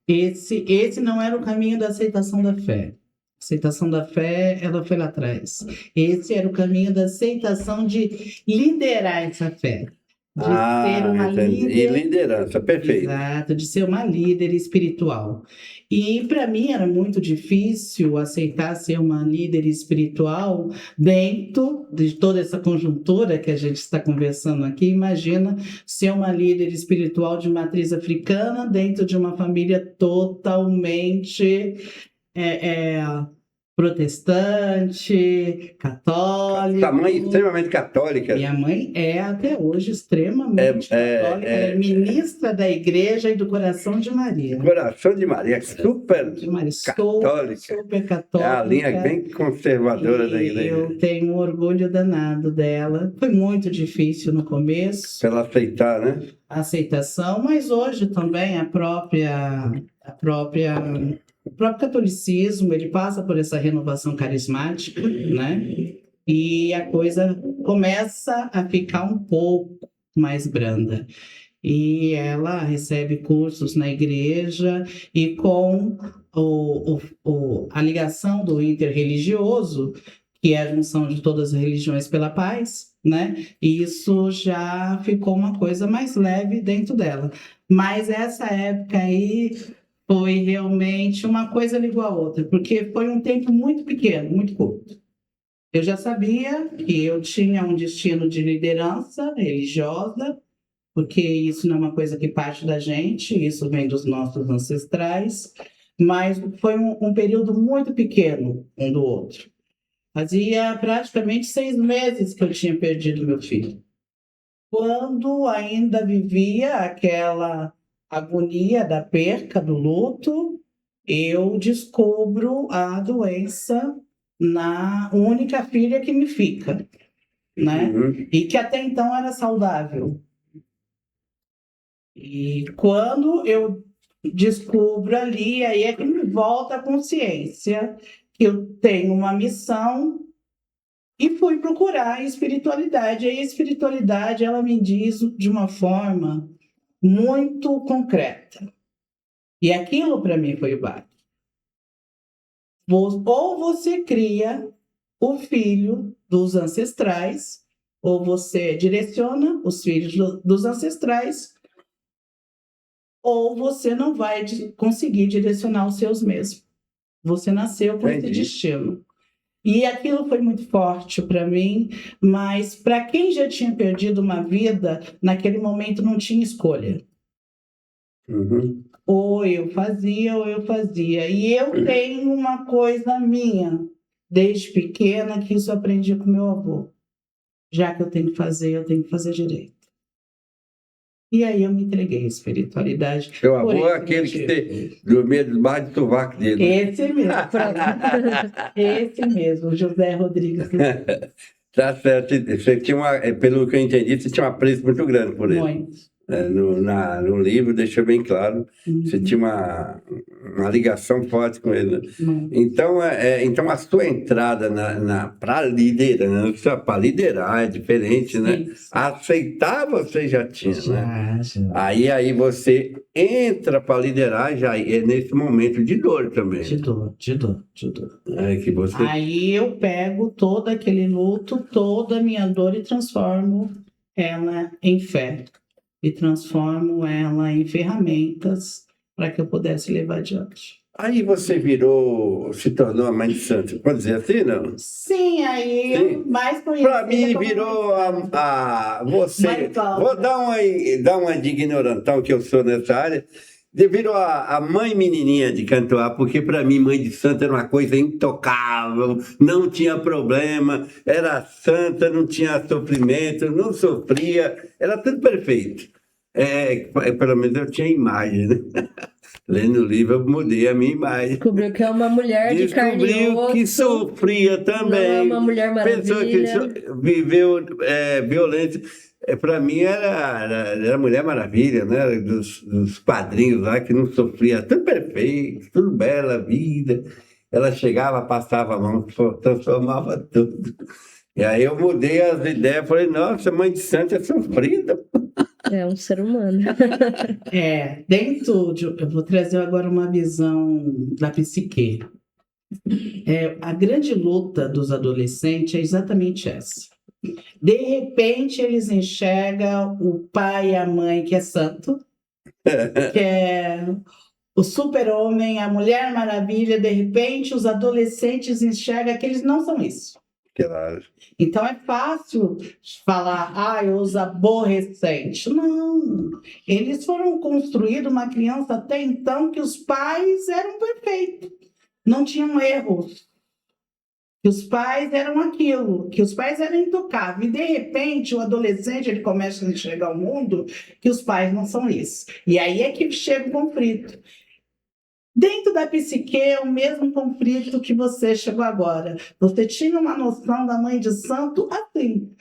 Esse não era o caminho da aceitação da fé. A aceitação da fé, ela foi lá atrás. Esse era o caminho da aceitação de liderar essa fé. De ser uma líder. E liderança, perfeito. Exato, de ser uma líder espiritual. E para mim era muito difícil aceitar ser uma líder espiritual dentro de toda essa conjuntura que a gente está conversando aqui. Imagina ser uma líder espiritual de matriz africana dentro de uma família totalmente protestante, católica. Sua mãe extremamente católica. Minha mãe é até hoje extremamente católica. Ela é ministra da Igreja e do Coração de Maria. Coração de Maria, super católica. Super católica. É a linha bem conservadora da igreja. Eu tenho um orgulho danado dela. Foi muito difícil no começo. Para ela aceitar, né? A aceitação, mas hoje também o próprio catolicismo, ele passa por essa renovação carismática, né? E a coisa começa a ficar um pouco mais branda. E ela recebe cursos na igreja e com a ligação do interreligioso, que é a junção de todas as religiões pela paz, né? Isso já ficou uma coisa mais leve dentro dela. Mas essa época aí foi realmente uma coisa ligou a outra, porque foi um tempo muito pequeno, muito curto. Eu já sabia que eu tinha um destino de liderança religiosa, porque isso não é uma coisa que parte da gente, isso vem dos nossos ancestrais, mas foi um período muito pequeno um do outro. Fazia praticamente 6 meses que eu tinha perdido meu filho. Quando ainda vivia aquela agonia da perca, do luto, eu descubro a doença na única filha que me fica, né? E que até então era saudável. E quando eu descubro ali, aí é que me volta a consciência que eu tenho uma missão e fui procurar a espiritualidade. E a espiritualidade, ela me diz de uma forma muito concreta. E aquilo para mim foi o básico. Ou você cria o filho dos ancestrais, ou você direciona os filhos dos ancestrais, ou você não vai conseguir direcionar os seus mesmos. Você nasceu com esse destino. E aquilo foi muito forte para mim, mas para quem já tinha perdido uma vida, naquele momento não tinha escolha. Uhum. Ou eu fazia, ou eu fazia. E eu tenho uma coisa minha, desde pequena, que isso eu aprendi com meu avô. Já que eu tenho que fazer direito. E aí eu me entreguei à espiritualidade. Seu avô é aquele que você dormia debaixo do sovaco dele. Esse mesmo. Esse mesmo, José Rodrigues. Tá certo. Você tinha pelo que eu entendi, você tinha um apreço muito grande por ele. Muito. No livro deixa bem claro, você tinha uma ligação forte com ele. Então, então a sua entrada para liderar é diferente, né? Aceitar você já tinha, né? Aí você entra para liderar já é nesse momento de dor também. De dor. Que você... Aí eu pego todo aquele luto, toda a minha dor e transformo ela em fé. E transformo ela em ferramentas para que eu pudesse levar adiante. Aí você se tornou a mãe de santo, pode dizer assim, não? Sim, aí eu mais conheci. Para mim virou você. Vou dar uma de ignorantão que eu sou nessa área. Virou a mãe menininha de Cantoá, porque para mim mãe de santo era uma coisa intocável, não tinha problema, era santa, não tinha sofrimento, não sofria, era tudo perfeito. Pelo menos eu tinha imagem, né? Lendo o livro, eu mudei a minha imagem. Descobriu que é uma mulher de carne e osso. Descobriu que sofria também. Não é uma mulher maravilha. Pessoa que viveu violência. Para mim era Mulher Maravilha, né? Dos quadrinhos lá que não sofria. Tudo perfeito, tudo bela vida. Ela chegava, passava a mão, transformava tudo. E aí eu mudei as ideias, falei, nossa, mãe de santo é sofrida. É um ser humano. Eu vou trazer agora uma visão da psique. A grande luta dos adolescentes é exatamente essa. De repente, eles enxergam o pai e a mãe que é santo, que é o super-homem, a Mulher Maravilha. De repente, os adolescentes enxergam que eles não são isso. Claro. Então é fácil falar, os aborrecentes. Não, eles foram construídos uma criança até então que os pais eram perfeitos, não tinham erros, que os pais eram aquilo, que os pais eram intocáveis. E de repente o adolescente ele começa a enxergar o mundo que os pais não são isso. E aí é que chega o conflito. Dentro da psique é o mesmo conflito que você chegou agora. Você tinha uma noção da mãe de santo assim,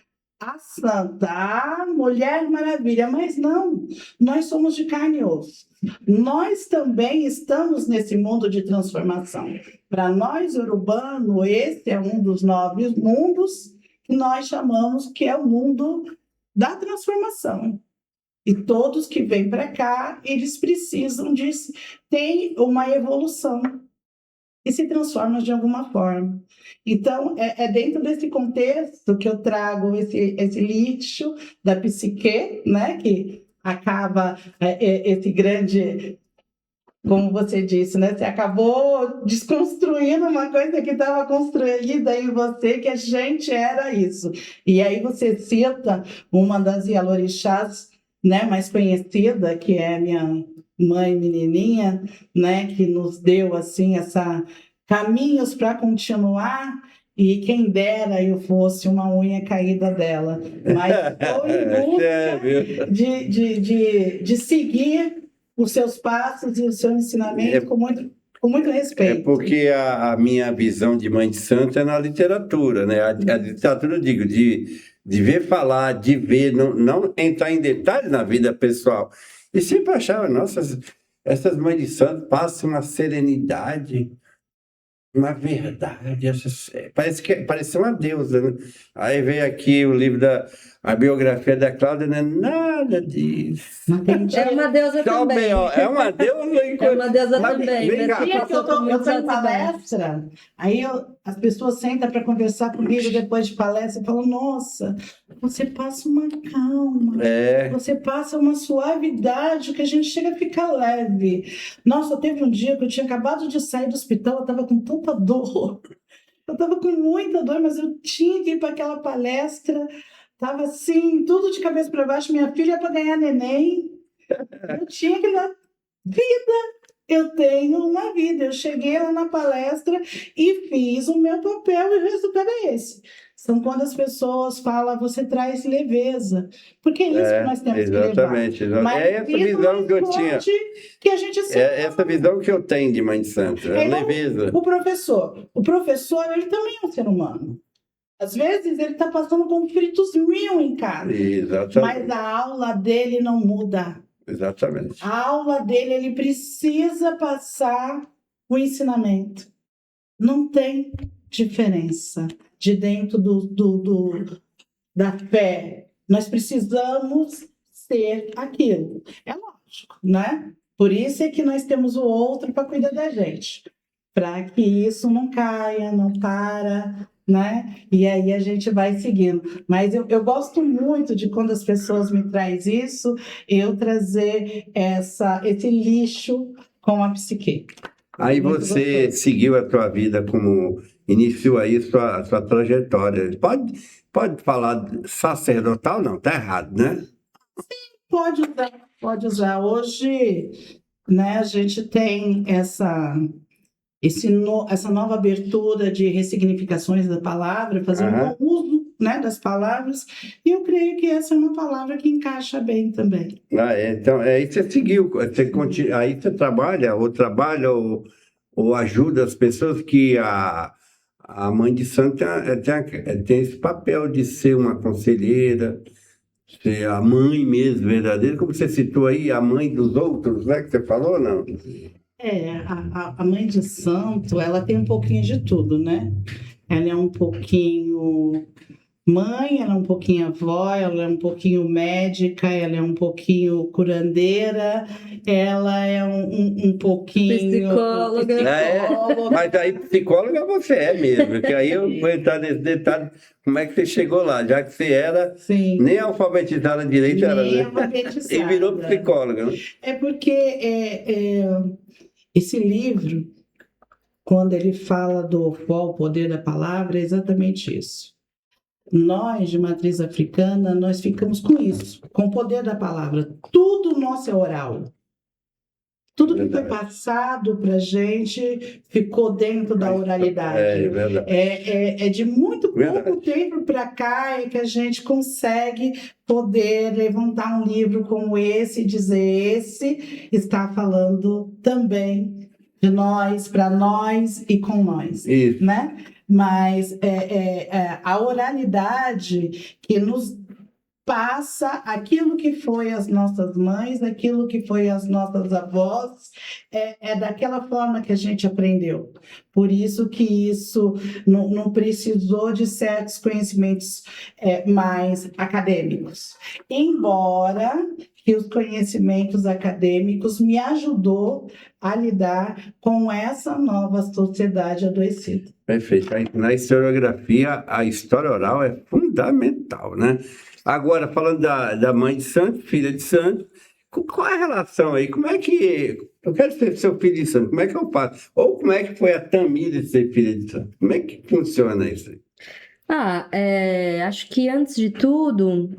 a santa, a Mulher Maravilha, mas não, nós somos de carne e osso. Nós também estamos nesse mundo de transformação. Para nós, urbano, esse é um dos 9 mundos que nós chamamos que é o mundo da transformação. E todos que vêm para cá, eles precisam ter uma evolução e se transformam de alguma forma. Então, é dentro desse contexto que eu trago esse lixo da psique, né, que acaba esse grande, como você disse, né, você acabou desconstruindo uma coisa que estava construída em você, que a gente era isso. E aí você cita uma das Ialorixás, né, mais conhecida, que é minha mãe menininha, né, que nos deu assim caminhos para continuar, e quem dera eu fosse uma unha caída dela, mas estou em busca de seguir os seus passos e o seu ensinamento com muito respeito. Porque a minha visão de mãe de santo é na literatura, né? A literatura, eu digo, de ver falar, de ver, não entrar em detalhes na vida pessoal. E sempre achava, nossa, essas mães de santo passam uma serenidade, uma verdade. Parece uma deusa, né? Aí veio aqui o livro a biografia da Cláudia, não é nada disso. É uma deusa também. É uma deusa. É uma deusa também. Eu estou em palestra, aí as pessoas sentam para conversar comigo depois de palestra e falam, nossa, você passa uma calma, você passa uma suavidade que a gente chega a ficar leve. Nossa, teve um dia que eu tinha acabado de sair do hospital, eu estava com tanta dor. Eu estava com muita dor, mas eu tinha que ir para aquela palestra. Estava assim, tudo de cabeça para baixo. Minha filha para ganhar neném. Eu tinha que dar vida. Eu tenho uma vida. Eu cheguei lá na palestra e fiz o meu papel e o resultado é esse. São quando as pessoas falam, você traz leveza. Porque é isso que nós temos que levar. Exatamente. É essa visão que eu tinha. Que a gente é essa visão que eu tenho de Mãe de Santo, a leveza. O professor, ele também é um ser humano. Às vezes ele está passando conflitos mil em casa. Exatamente. Mas a aula dele não muda. Exatamente. A aula dele, ele precisa passar o ensinamento. Não tem diferença de dentro da fé. Nós precisamos ser aquilo. É lógico, né? Por isso é que nós temos o outro para cuidar da gente. Para que isso não caia, não para, né? E aí a gente vai seguindo. Mas eu gosto muito de quando as pessoas me trazem isso, eu trazer esse lixo com a psique. Aí você seguiu a sua vida como iniciou aí sua trajetória. Pode falar sacerdotal? Não, tá errado, né? Sim, pode usar. Hoje, né, a gente tem essa nova abertura de ressignificações da palavra, fazendo bom uso, né, das palavras, e eu creio que essa é uma palavra que encaixa bem também. Então, aí você seguiu, aí você trabalha ou ajuda as pessoas que a Mãe de Santo tem esse papel de ser uma conselheira, ser a mãe mesmo, verdadeira, como você citou aí, a mãe dos outros, né, que você falou, não? A Mãe de Santo, ela tem um pouquinho de tudo, né? Ela é um pouquinho mãe, ela é um pouquinho avó, ela é um pouquinho médica, ela é um pouquinho curandeira, ela é um pouquinho... Psicóloga. Mas aí psicóloga você é mesmo, porque aí eu vou entrar nesse detalhe, como é que você chegou lá, já que você era nem alfabetizada direito, e virou psicóloga, né? É porque esse livro, quando ele fala do o poder da palavra, é exatamente isso. Nós, de matriz africana, nós ficamos com isso, com o poder da palavra. Tudo nosso é oral. Tudo que foi passado para a gente ficou dentro da oralidade. É de muito pouco tempo para cá é que a gente consegue poder levantar um livro como esse e dizer, esse está falando também de nós, para nós e com nós. Isso. Né? Mas a oralidade que nos passa aquilo que foi as nossas mães, aquilo que foi as nossas avós, é daquela forma que a gente aprendeu. Por isso que isso não precisou de certos conhecimentos mais acadêmicos. Embora que os conhecimentos acadêmicos me ajudou a lidar com essa nova sociedade adoecida. Perfeito. Na historiografia, a história oral é fundamental, né? Agora, falando da Mãe de Santo, filha de Santo, qual é a relação aí? Como é que... Eu quero ser seu filho de santo, como é que eu faço? Ou como é que foi a Tamires de ser filha de santo? Como é que funciona isso aí? Acho que antes de tudo...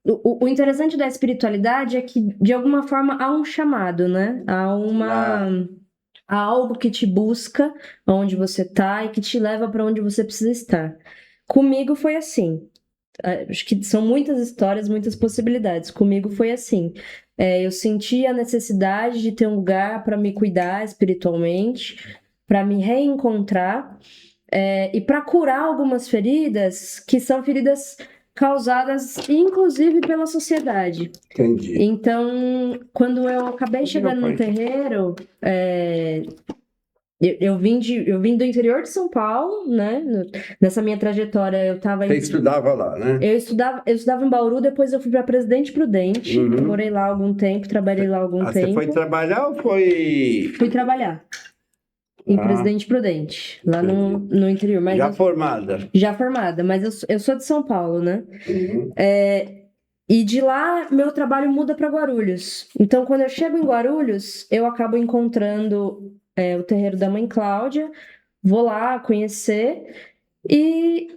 O interessante da espiritualidade é que, de alguma forma, há um chamado, né? Há algo que te busca onde você está e que te leva para onde você precisa estar. Comigo foi assim. Acho que são muitas histórias, muitas possibilidades. Comigo foi assim. Eu senti a necessidade de ter um lugar para me cuidar espiritualmente, para me reencontrar e para curar algumas feridas que são feridas causadas, inclusive, pela sociedade. Entendi. Então, quando eu acabei chegando no terreiro, eu vim do interior de São Paulo, né? Nessa minha trajetória, eu estava... Você estudava lá, né? Eu estudava em Bauru, depois eu fui para Presidente Prudente. Morei lá algum tempo, trabalhei lá algum tempo. Você foi trabalhar ou foi... Fui trabalhar. Em Presidente Prudente, lá no interior. Mas já formada? Já formada, mas eu sou de São Paulo, né? E de lá, meu trabalho muda para Guarulhos. Então, quando eu chego em Guarulhos, eu acabo encontrando o terreiro da Mãe Cláudia, vou lá conhecer e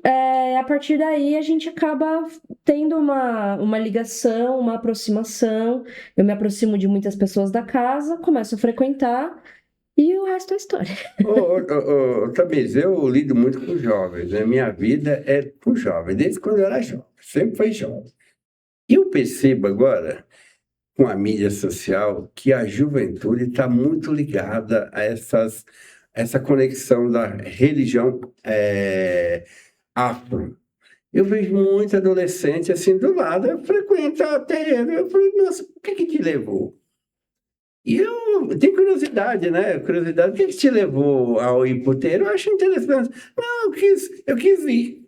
a partir daí a gente acaba tendo uma ligação, uma aproximação. Eu me aproximo de muitas pessoas da casa, começo a frequentar e o resto é história. Tamires, eu lido muito com jovens, né? Minha vida é com jovens, desde quando eu era jovem, sempre foi jovem. E eu percebo agora, com a mídia social, que a juventude está muito ligada a essa conexão da religião afro. Eu vejo muito adolescente assim do lado, frequenta terreiro. Eu falei, nossa, o que te levou? E eu tenho curiosidade, né? Curiosidade, o que te levou ao ir para o terreiro? Eu acho interessante. Não, eu quis ir.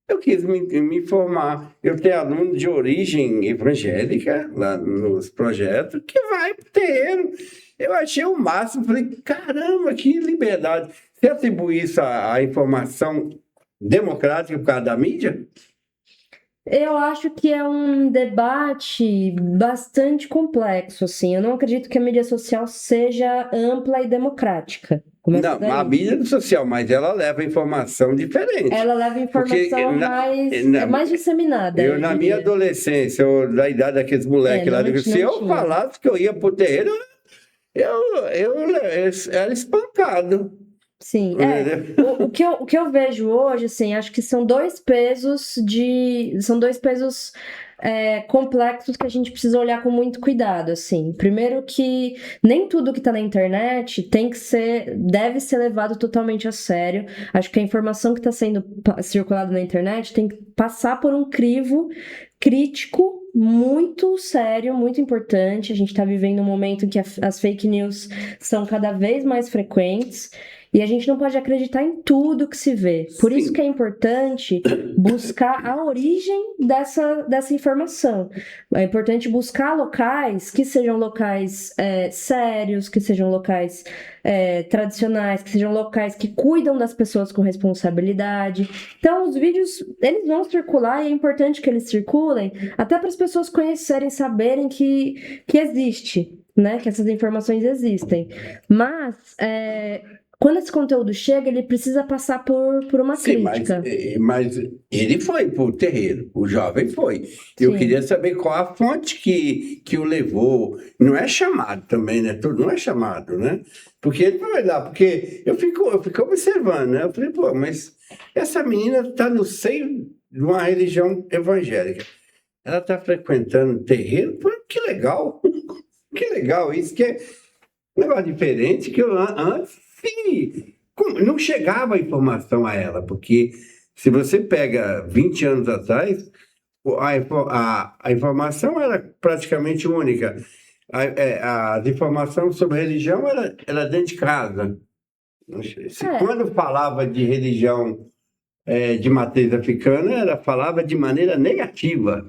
Eu quis me informar. Eu tenho aluno de origem evangélica lá nos projetos que vai para o terreiro. Eu achei o máximo. Falei, caramba, que liberdade. Você atribui isso à informação democrática por causa da mídia? Eu acho que é um debate bastante complexo, assim. Eu não acredito que a mídia social seja ampla e democrática. Não, a mídia social, mas ela leva informação diferente. Ela leva informação mais disseminada. Eu, na minha adolescência, da idade daqueles moleques lá, se eu falasse que eu ia pro terreiro, eu era espancado. Sim, o que eu vejo hoje, assim, acho que são dois pesos complexos que a gente precisa olhar com muito cuidado, assim. Primeiro que nem tudo que está na internet deve ser levado totalmente a sério. Acho que a informação que está sendo circulada na internet tem que passar por um crivo crítico muito sério, muito importante. A gente está vivendo um momento em que as fake news são cada vez mais frequentes. E a gente não pode acreditar em tudo que se vê. Por Sim. isso que é importante buscar a origem dessa informação. É importante buscar locais que sejam locais sérios, que sejam locais tradicionais, que sejam locais que cuidam das pessoas com responsabilidade. Então, os vídeos, eles vão circular e é importante que eles circulem até para as pessoas conhecerem, saberem que existe, né? Que essas informações existem. Mas quando esse conteúdo chega, ele precisa passar por uma crítica. Mas ele foi para o terreiro, o jovem foi. Eu queria saber qual a fonte que o levou. Não é chamado também, né? Tudo não é chamado, né? Porque ele vai lá, porque eu fico observando, né? Eu falei, pô, mas essa menina está no seio de uma religião evangélica. Ela está frequentando o terreiro? Pô, que legal! Que legal isso, que é um negócio diferente que eu antes... Sim, não chegava a informação a ela, porque se você pega 20 anos atrás, a informação era praticamente única. As informações sobre religião era dentro de casa. Quando falava de religião de matriz africana, falava de maneira negativa,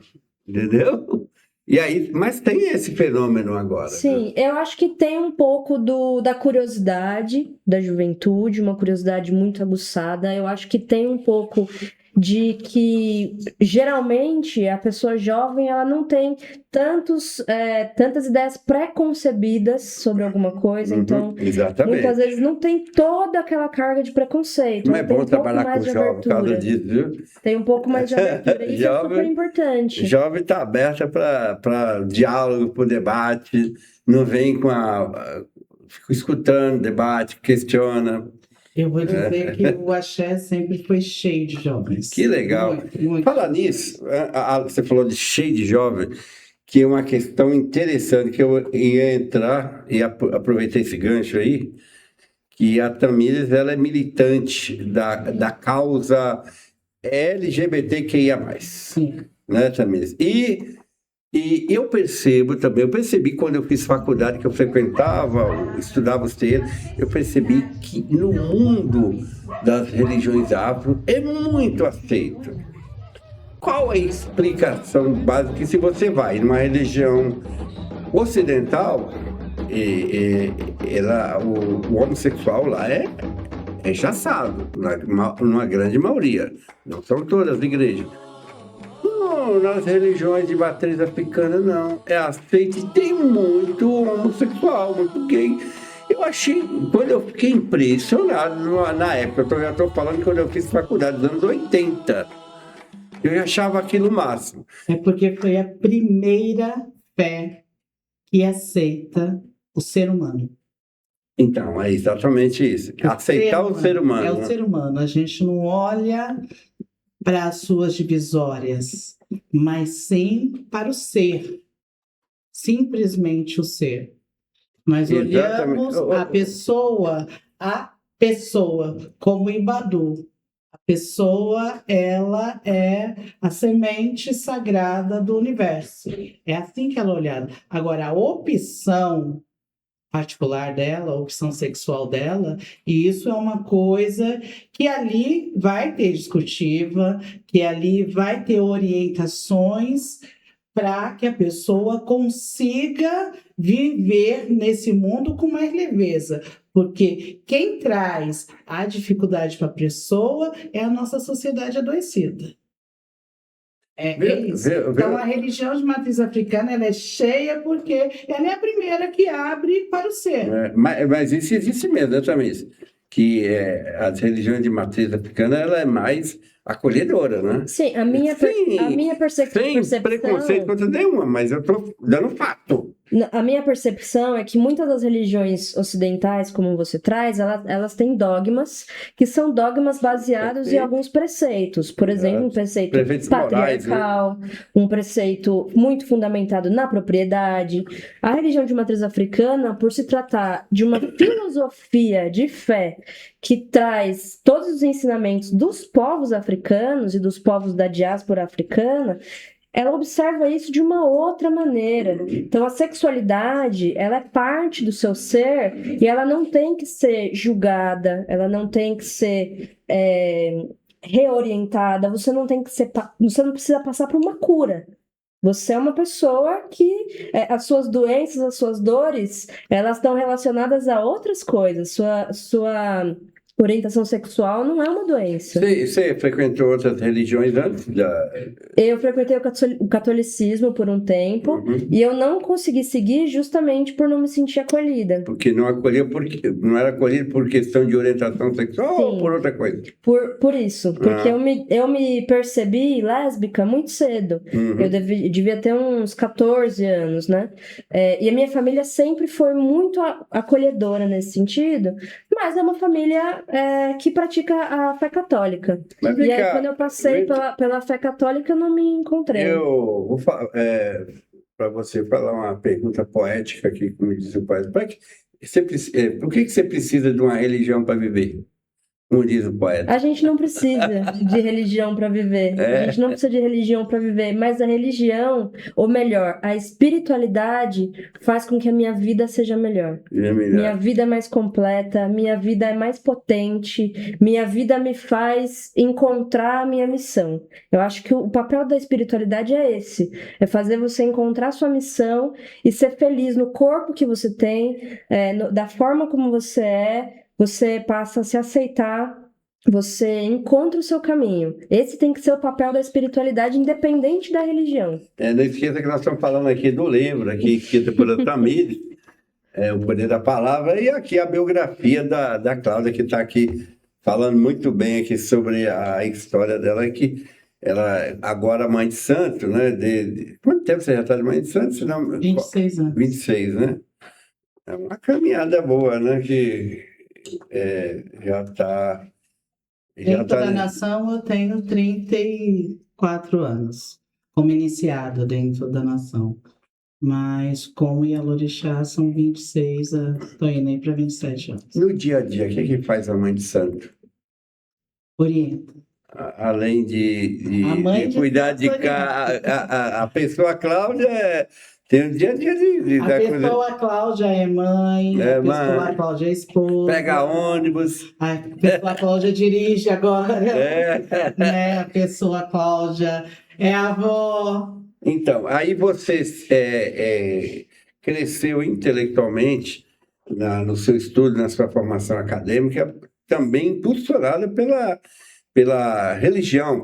entendeu? E aí, mas tem esse fenômeno agora. Sim, eu acho que tem um pouco da curiosidade da juventude, uma curiosidade muito aguçada. Eu acho que tem um pouco de que, geralmente, a pessoa jovem ela não tem tantas ideias pré-concebidas sobre alguma coisa, então, exatamente. Muitas vezes não tem toda aquela carga de preconceito. Não é bom trabalhar com jovem por causa disso, viu? Tem um pouco mais de abertura, isso é super importante. Jovem está aberta para diálogo, para o debate, não vem fica escutando debate, questiona. Eu vou dizer que o axé sempre foi cheio de jovens. Que legal. Muito. Falar nisso, você falou de cheio de jovens, que é uma questão interessante que eu ia entrar e aproveitar esse gancho aí, que a Tamires ela é militante da causa LGBTQIA+. Sim. Né, Tamires? E eu percebi quando eu fiz faculdade, que eu estudava os terreiros, eu percebi que no mundo das religiões afro é muito aceito. Qual a explicação básica? Que se você vai numa religião ocidental, o homossexual lá é rechaçado, numa grande maioria. Não são todas as igrejas. Não, nas religiões de matriz africana não. É aceito e tem muito homossexual, muito gay. Eu achei, quando eu fiquei impressionado, na época, eu já estou falando que quando eu fiz faculdade, nos anos 80, eu achava aquilo o máximo. É porque foi a primeira fé que aceita o ser humano. Então, é exatamente isso. Aceitar o ser humano. É o ser humano. A gente não olha para as suas divisórias, mas sim para o ser. Simplesmente o ser. Nós olhamos a pessoa como Ibadu. A pessoa, ela é a semente sagrada do universo. É assim que ela é olhada. Agora, a opção particular dela, a opção sexual dela, e isso é uma coisa que ali vai ter discutiva, que ali vai ter orientações para que a pessoa consiga viver nesse mundo com mais leveza. Porque quem traz a dificuldade para a pessoa é a nossa sociedade adoecida. É isso. Então, a religião de matriz africana ela é cheia porque ela é a primeira que abre para o ser. Mas isso existe mesmo, também. Que as religiões de matriz africana ela é mais acolhedora, né? Sim, a minha percepção... Sem preconceito contra nenhuma, mas eu estou dando fato. A minha percepção é que muitas das religiões ocidentais, como você traz, elas têm dogmas, que são dogmas baseados em alguns preceitos. Por exemplo, um preceito patriarcal, morais, né? Um preceito muito fundamentado na propriedade. A religião de matriz africana, por se tratar de uma filosofia de fé que traz todos os ensinamentos dos povos africanos e dos povos da diáspora africana, ela observa isso de uma outra maneira. Então, a sexualidade, ela é parte do seu ser e ela não tem que ser julgada, ela não tem que ser reorientada, você não precisa passar por uma cura. Você é uma pessoa que as suas doenças, as suas dores, elas estão relacionadas a outras coisas. Sua orientação sexual não é uma doença. Você frequentou outras religiões antes? Eu frequentei o catolicismo por um tempo e eu não consegui seguir justamente por não me sentir acolhida. Porque não era acolhido por questão de orientação sexual. Sim, ou por outra coisa? Por isso, porque eu me percebi lésbica muito cedo. Eu devia ter uns 14 anos, né? E a minha família sempre foi muito acolhedora nesse sentido, mas é uma família que pratica a fé católica. E aí, quando eu passei pela fé católica, eu não me encontrei. Eu vou falar, para você falar uma pergunta poética aqui, como diz o poeta. Por que você precisa de uma religião para viver? Como diz o poeta. A gente não precisa de religião para viver. A gente não precisa de religião para viver, mas a religião, ou melhor, a espiritualidade faz com que a minha vida seja melhor. Minha vida é mais completa, minha vida é mais potente, minha vida me faz encontrar a minha missão. Eu acho que o papel da espiritualidade é esse, é fazer você encontrar a sua missão e ser feliz no corpo que você tem, da forma como você passa a se aceitar, você encontra o seu caminho. Esse tem que ser o papel da espiritualidade, independente da religião. Não esqueça que nós estamos falando aqui do livro, aqui escrito por Tamires, O Poder da Palavra, e aqui a biografia da Cláudia, que está aqui falando muito bem aqui sobre a história dela, que ela agora mãe de santo, né? Quanto tempo você já está de mãe de santo? 26 anos. 26, né? É uma caminhada boa, né? Que já está... Dentro da nação eu tenho 34 anos, como iniciado dentro da nação. Mas como Ialorixá são 26, estou indo aí para 27 anos. No dia a dia, o que faz a mãe de santo? Orienta. Além de cuidar de casa, a pessoa Cláudia tem um dia a dia a pessoa Cláudia é mãe, a pessoa Cláudia é esposa. Pega ônibus. A pessoa Cláudia dirige agora. Né? A pessoa Cláudia é avó. Então, aí você cresceu intelectualmente no seu estudo, na sua formação acadêmica, também impulsionada pela religião,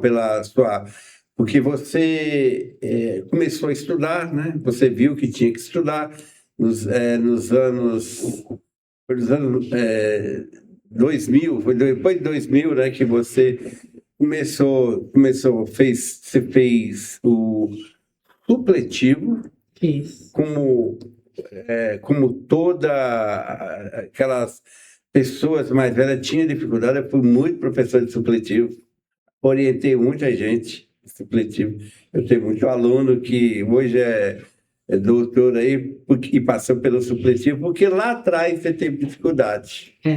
porque você começou a estudar, né? Você viu que tinha que estudar nos anos Foi nos anos 2000, foi depois de 2000, né, que você você fez o supletivo, Isso. como toda aquelas pessoas mais velhas tinham dificuldade. Eu fui muito professor de supletivo, orientei muita gente de supletivo. Eu tenho muito aluno que hoje é doutor aí e passou pelo supletivo, porque lá atrás você teve dificuldade. É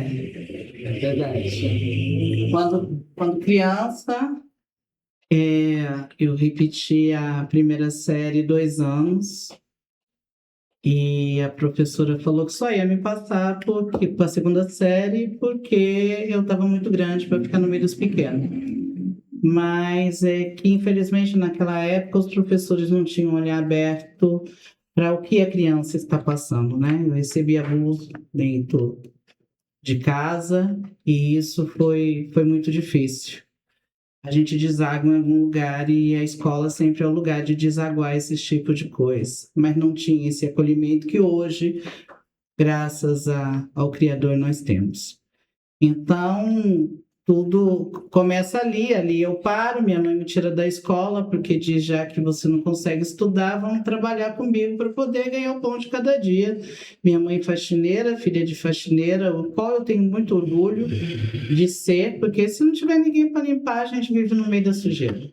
verdade. Quando criança, eu repeti a primeira série 2 anos e a professora falou que só ia me passar para a segunda série porque eu estava muito grande para ficar no meio dos pequenos. Mas é que, infelizmente, naquela época, os professores não tinham olhar aberto para o que a criança está passando, né? Eu recebi abuso dentro de casa e isso foi muito difícil. A gente deságua em algum lugar e a escola sempre é o lugar de desaguar esse tipo de coisa. Mas não tinha esse acolhimento que hoje, graças ao Criador, nós temos. Então, tudo começa ali eu paro, minha mãe me tira da escola, porque diz, já que você não consegue estudar, vamos trabalhar comigo para poder ganhar o pão de cada dia. Minha mãe faxineira, filha de faxineira, o qual eu tenho muito orgulho de ser, porque se não tiver ninguém para limpar, a gente vive no meio da sujeira.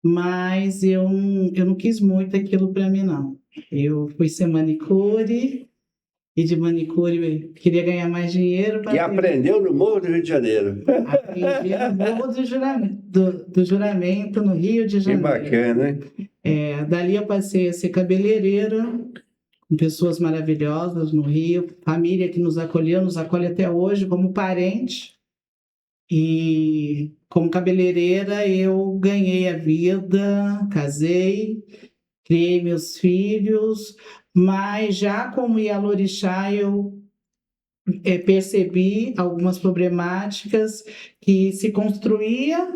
Mas eu não quis muito aquilo para mim, não. Eu fui ser manicure, e de manicure queria ganhar mais dinheiro. E aprendeu no Morro do Rio de Janeiro. Aprendi no Morro do Juramento, no Rio de Janeiro. Que bacana, hein? Dali eu passei a ser cabeleireira, com pessoas maravilhosas no Rio, família que nos acolhe até hoje como parente. E como cabeleireira eu ganhei a vida, casei, criei meus filhos, mas já como Ialorixá eu percebi algumas problemáticas que se construía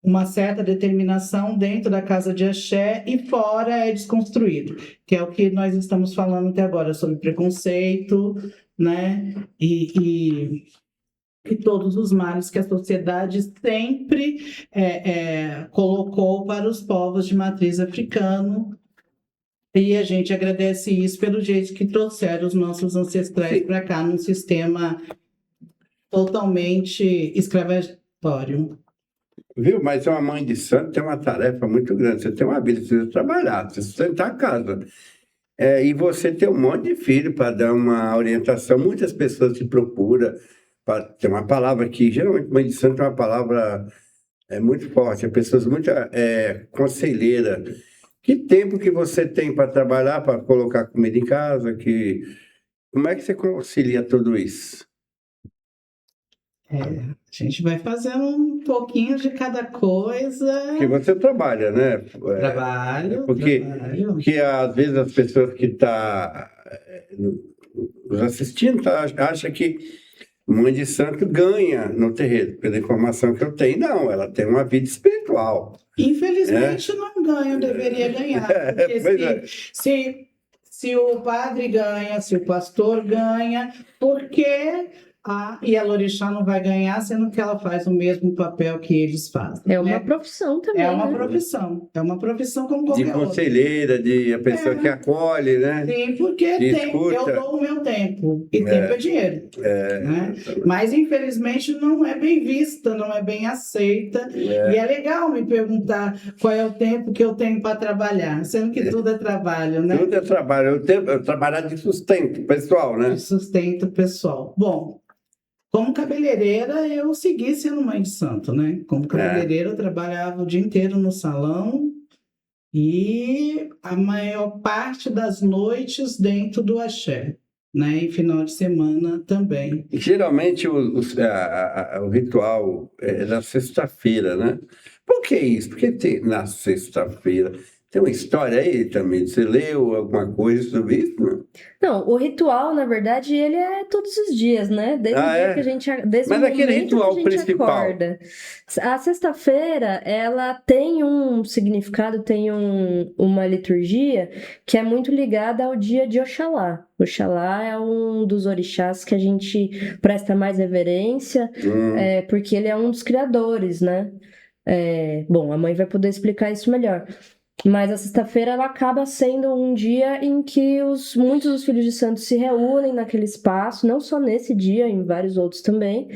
uma certa determinação dentro da casa de axé e fora é desconstruído, que é o que nós estamos falando até agora, sobre preconceito, né? E todos os males que a sociedade sempre colocou para os povos de matriz africano. E a gente agradece isso pelo jeito que trouxeram os nossos ancestrais para cá, num sistema totalmente escravatório. Viu? Mas uma mãe de santo tem uma tarefa muito grande. Você tem uma vida, você precisa trabalhar, você precisa sustentar a casa. E você tem um monte de filho para dar uma orientação. Muitas pessoas te procuram. Tem uma palavra que, geralmente, mãe de santo é uma palavra muito forte. As pessoas muito conselheira. Que tempo que você tem para trabalhar, para colocar comida em casa? Como é que você concilia tudo isso? A gente vai fazendo um pouquinho de cada coisa. Porque você trabalha, né? Trabalho. Porque às vezes as pessoas que estão nos assistindo acham que mãe de santo ganha no terreiro, pela informação que eu tenho. Não, ela tem uma vida espiritual. Infelizmente não ganha, deveria ganhar. Porque se o padre ganha, se o pastor ganha, porque a Ialorixá não vai ganhar, sendo que ela faz o mesmo papel que eles fazem. É uma profissão também. É uma profissão. É uma profissão como qualquer outra. De conselheira, de a pessoa que acolhe, né? Sim, porque eu dou o meu tempo. E tempo é dinheiro. Né? Mas, infelizmente, não é bem vista, não é bem aceita. E é legal me perguntar qual é o tempo que eu tenho para trabalhar, sendo que tudo é trabalho, né? Tudo é trabalho. Eu trabalhar de sustento pessoal, né? De sustento pessoal. Bom, como cabeleireira, eu segui sendo mãe de santo, né? Como cabeleireira, eu trabalhava o dia inteiro no salão e a maior parte das noites dentro do axé, né? E final de semana também. Geralmente, o ritual é na sexta-feira, né? Por que isso? Porque na sexta-feira Tem uma história aí também? Você leu alguma coisa sobre isso? Não? Não, o ritual, na verdade, ele é todos os dias, né? Desde o dia que a gente, desde Mas o aquele momento que a ritual gente principal. acorda. A sexta-feira, ela tem um significado, tem uma liturgia que é muito ligada ao dia de Oxalá. Oxalá é um dos orixás que a gente presta mais reverência, porque ele é um dos criadores, né? Bom, a mãe vai poder explicar isso melhor. Mas a sexta-feira ela acaba sendo um dia em que muitos dos filhos de santos se reúnem naquele espaço, não só nesse dia, em vários outros também,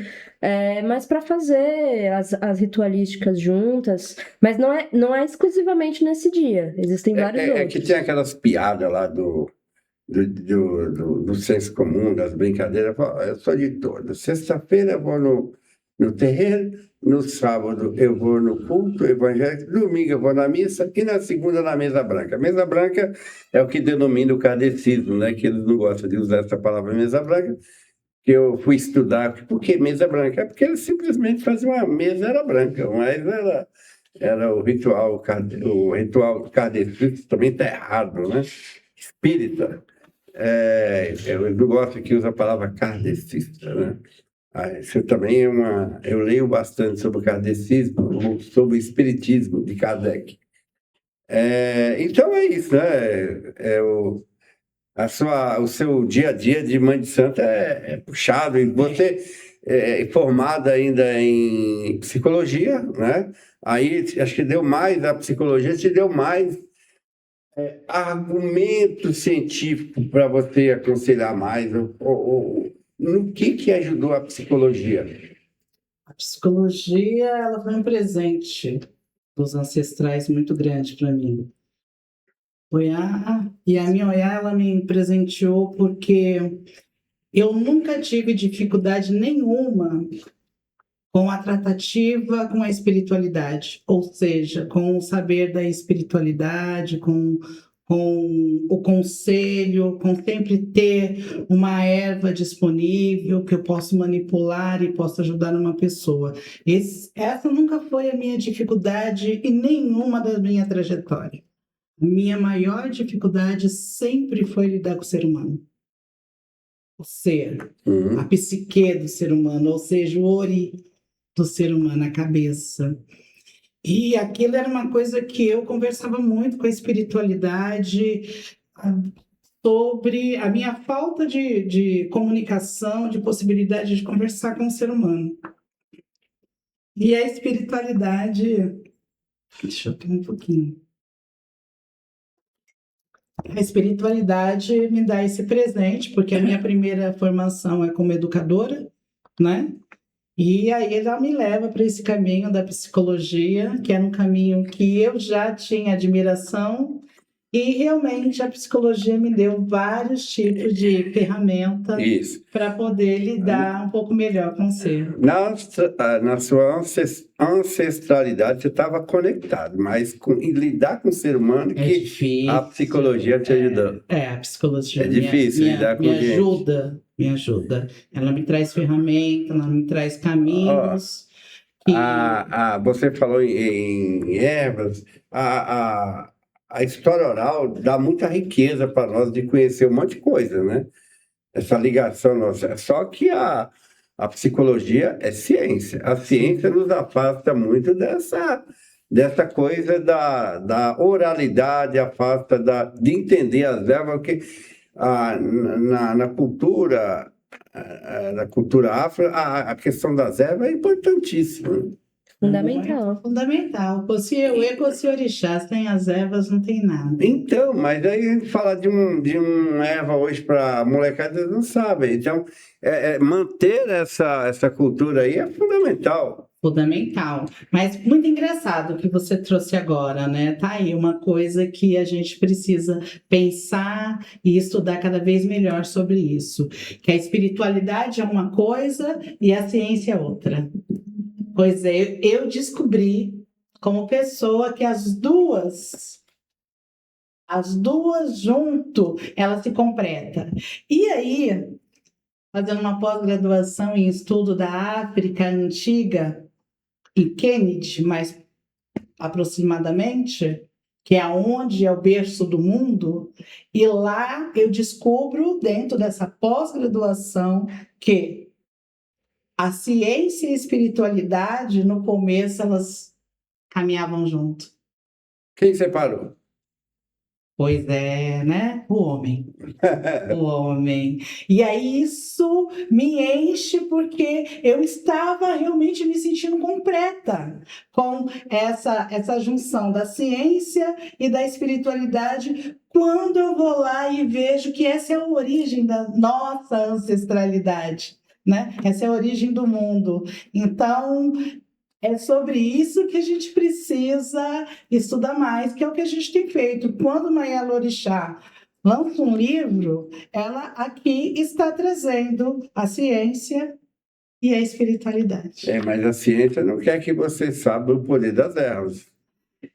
mas para fazer as ritualísticas juntas. Mas não é exclusivamente nesse dia, existem vários outros. É que tem aquelas piadas lá do senso comum, das brincadeiras. Eu sou de todas. Sexta-feira eu vou no terreiro, no sábado eu vou no culto evangélico, domingo eu vou na missa e na segunda na mesa branca. A mesa branca é o que denomina o kardecismo, né? Que eles não gostam de usar essa palavra mesa branca, que eu fui estudar. Por que mesa branca? É porque eles simplesmente faziam uma mesa, era branca, mas era o ritual kardecista, também está errado, né? Espírita. Eu não gosto que usa a palavra kardecista, né? Isso também eu leio bastante sobre o kardecismo, sobre o espiritismo de Kardec. Então é isso, né? O seu dia a dia de mãe de santo é puxado, e você é formada ainda em psicologia, né? Aí acho que a psicologia te deu mais argumento científico para você aconselhar mais, no que ajudou a psicologia? A psicologia, ela foi um presente dos ancestrais muito grande para mim. E a minha Oiá, ela me presenteou porque eu nunca tive dificuldade nenhuma com a tratativa com a espiritualidade, ou seja, com o saber da espiritualidade, com o conselho, com sempre ter uma erva disponível que eu posso manipular e posso ajudar uma pessoa. Essa nunca foi a minha dificuldade em nenhuma da minha trajetória. A minha maior dificuldade sempre foi lidar com o ser humano. O ser, a psique do ser humano, ou seja, o ori do ser humano, a cabeça. E aquilo era uma coisa que eu conversava muito com a espiritualidade sobre a minha falta de comunicação, de possibilidade de conversar com o ser humano. E a espiritualidade... Deixa eu ter um pouquinho. A espiritualidade me dá esse presente, porque a minha primeira formação é como educadora, né? E aí ela me leva para esse caminho da psicologia, que era um caminho que eu já tinha admiração, e realmente a psicologia me deu vários tipos de ferramentas para poder lidar um pouco melhor com o ser. Na sua ancestralidade você estava conectado, mas em lidar com o ser humano que difícil, a psicologia te ajudou. A psicologia é difícil lidar com gente. Me ajuda. Ela me traz ferramentas, ela me traz caminhos. Você falou em ervas. A história oral dá muita riqueza para nós de conhecer um monte de coisa, né? Essa ligação nossa. Só que a psicologia é ciência. A ciência nos afasta muito dessa coisa da oralidade, afasta de entender as ervas, porque na cultura afro, a questão das ervas é importantíssima. Fundamental. Se orixá, sem as ervas não tem nada. Então, mas aí a gente fala de um erva hoje para molecada, eles não sabem. Então, manter essa cultura aí é fundamental. Fundamental. Mas muito engraçado o que você trouxe agora, né? Tá aí uma coisa que a gente precisa pensar e estudar cada vez melhor sobre isso. Que a espiritualidade é uma coisa e a ciência é outra. Pois é, eu descobri como pessoa que as duas junto, elas se completam. E aí, fazendo uma pós-graduação em estudo da África Antiga, em Kennedy, mais aproximadamente, que é onde é o berço do mundo, e lá eu descubro, dentro dessa pós-graduação, que a ciência e a espiritualidade, no começo, elas caminhavam junto. Quem separou? Pois é, né? O homem. O homem. E aí isso me enche porque eu estava realmente me sentindo completa com essa junção da ciência e da espiritualidade, quando eu vou lá e vejo que essa é a origem da nossa ancestralidade, né? Essa é a origem do mundo. Então, é sobre isso que a gente precisa estudar mais, que é o que a gente tem feito. Quando Mãe Alorixá lança um livro, ela aqui está trazendo a ciência e a espiritualidade. Mas a ciência não quer que você saiba o poder das ervas.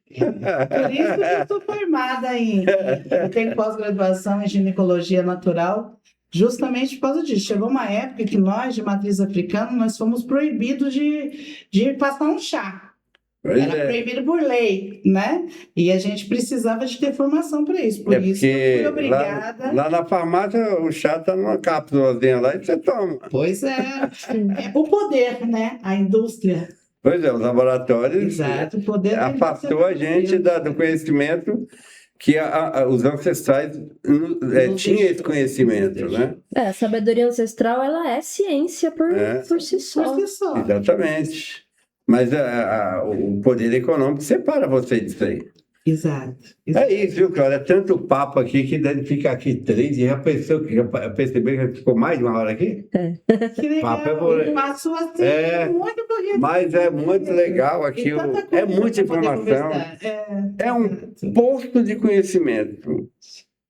Por isso que eu estou formada eu tenho pós-graduação em ginecologia natural, justamente por causa disso. Chegou uma época que nós, de matriz africana, nós fomos proibidos de passar um chá. Era proibido por lei, né? E a gente precisava de ter formação para isso. Por isso eu fui obrigada. Lá na farmácia, o chá está numa cápsulazinha lá e você toma. Pois é. O poder, né? A indústria. Pois é, os laboratórios. Exato, o poder afastou a gente do conhecimento que os ancestrais tinham esse conhecimento, né? A sabedoria ancestral, ela é ciência por si só. Por si só. Exatamente. Mas o poder econômico separa você disso aí. Exato. É isso, viu, Cláudia? É tanto papo aqui que deve ficar aqui 3 e já percebeu que ficou mais de 1 hora aqui? Que legal. Passou assim, muito bonito. Mas é muito legal aqui. É muita informação. É um posto de conhecimento.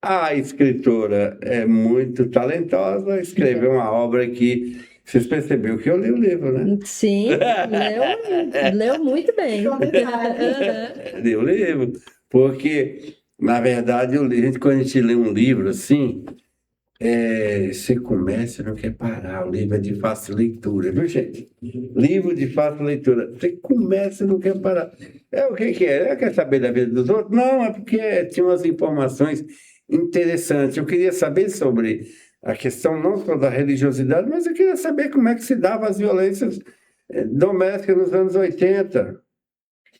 A escritora é muito talentosa, escreveu uma obra que... Vocês perceberam que eu li o livro, né? Sim, leu muito bem. Li o livro, porque, na verdade, quando a gente lê um livro assim, você começa e não quer parar. O livro é de fácil leitura, viu, gente? Livro de fácil leitura. Você começa e não quer parar. O que é? Quer saber da vida dos outros? Não, é porque tinha umas informações interessantes. Eu queria saber sobre a questão não só da religiosidade, mas eu queria saber como é que se dava as violências domésticas nos anos 80.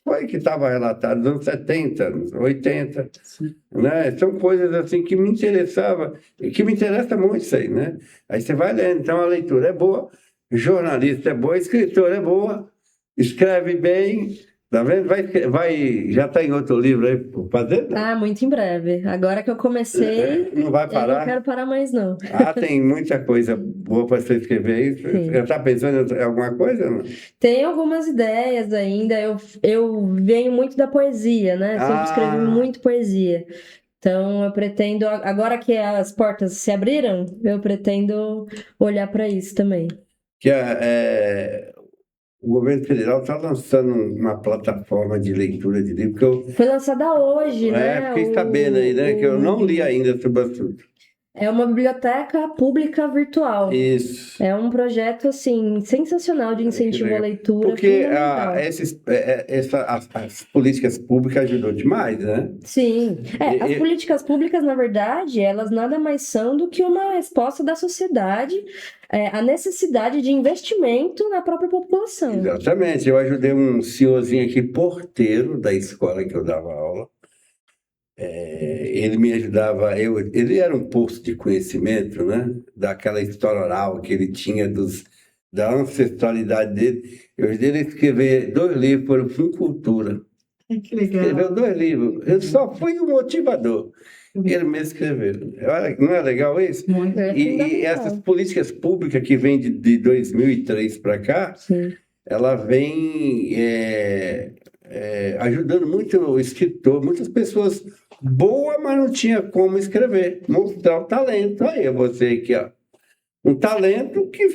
Foi que estava relatado nos anos 70, nos 80. Né? São coisas assim que me interessavam, e que me interessa muito isso aí, né? Aí você vai lendo, então a leitura é boa, jornalista é boa, escritor é boa, escreve bem. Tá vendo? Já está em outro livro aí por fazer? Né? Muito em breve. Agora que eu comecei, não vai parar? Eu não quero parar mais, não. Tem muita coisa boa para você escrever aí. Você está pensando em alguma coisa? Não? Tem algumas ideias ainda. Eu venho muito da poesia, né? Sempre escrevi muito poesia. Então, eu pretendo, agora que as portas se abriram, eu pretendo olhar para isso também. O governo federal está lançando uma plataforma de leitura de livro. Foi lançada hoje, né? Fiquei sabendo aí, né? Que eu não li ainda sobre o assunto. É uma biblioteca pública virtual. Isso. É um projeto, assim, sensacional de incentivo à leitura. Porque as políticas públicas ajudou demais, né? Sim. As políticas públicas, na verdade, elas nada mais são do que uma resposta da sociedade à necessidade de investimento na própria população. Exatamente. Eu ajudei um senhorzinho aqui, porteiro da escola que eu dava aula. Ele me ajudava, ele era um poço de conhecimento, né? Daquela história oral que ele tinha da ancestralidade dele. Eu ajudei ele a escrever 2 livros para o Funcultura. Que legal. Escreveu 2 livros. Eu só fui o motivador. Ele mesmo escreveu. Não é legal isso? Muito. E essas políticas públicas que vêm de 2003 para cá, ela vem ajudando muito o escritor, muitas pessoas boas, mas não tinha como escrever, mostrar o talento. Aí você aqui, ó, um talento que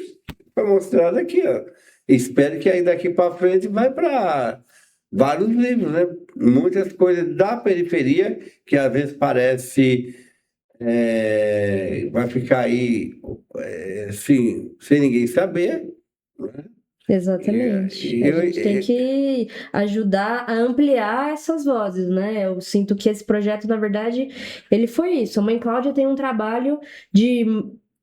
foi mostrado aqui, ó. Espero que aí daqui para frente vai para vários livros, né? Muitas coisas da periferia que às vezes parece vai ficar aí assim, sem ninguém saber, né? Exatamente. A gente tem que ajudar a ampliar essas vozes, né? Eu sinto que esse projeto, na verdade, ele foi isso. A Mãe Cláudia tem um trabalho de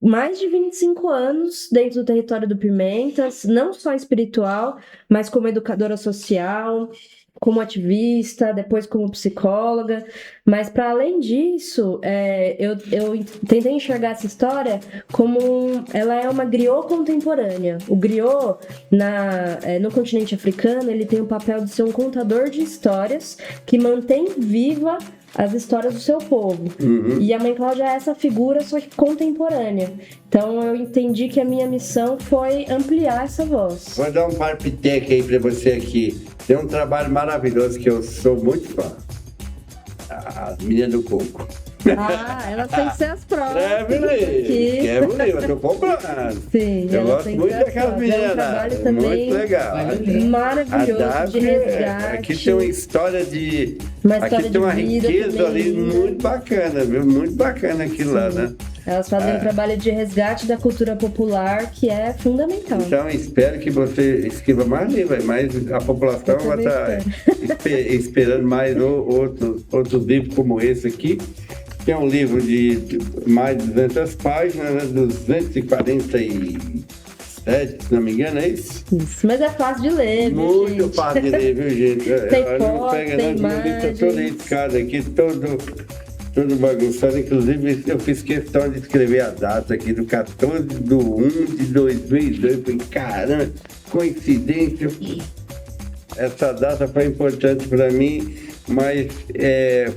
mais de 25 anos dentro do território do Pimentas, não só espiritual, mas como educadora social, como ativista, depois como psicóloga, mas para além disso, eu tentei enxergar essa história como ela é uma griot contemporânea. O griot no continente africano, ele tem o papel de ser um contador de histórias que mantém viva as histórias do seu povo. E a Mãe Cláudia é essa figura, só que contemporânea. Então eu entendi que a minha missão foi ampliar essa voz. Vou dar um parpiteque aí pra você aqui. Tem um trabalho maravilhoso que eu sou muito fã. As Meninas do Coco. Elas têm que ser as próprias. É bonito, eu tô comprando. Sim, eu gosto muito daquelas meninas. É um trabalho também muito legal. Maravilhoso de resgate. Aqui tem uma história de... Aqui tem uma riqueza também, ali muito bacana, viu? Muito bacana aquilo lá, né? Elas fazem um trabalho de resgate da cultura popular que é fundamental. Então, espero que você escreva mais livros, mas a população vai estar esperando mais outros livros como esse aqui. Que é um livro de mais de 200 páginas, né? 247, se não me engano, é isso? Isso, mas é fácil de ler, viu, muito gente? fácil de ler, viu, gente? Tem foto, tem imagens. Eu tô dedicado aqui, todo bagunçado. Inclusive, eu fiz questão de escrever a data aqui do 14/1/2002. Falei, caramba, coincidência. Essa data foi importante para mim, mas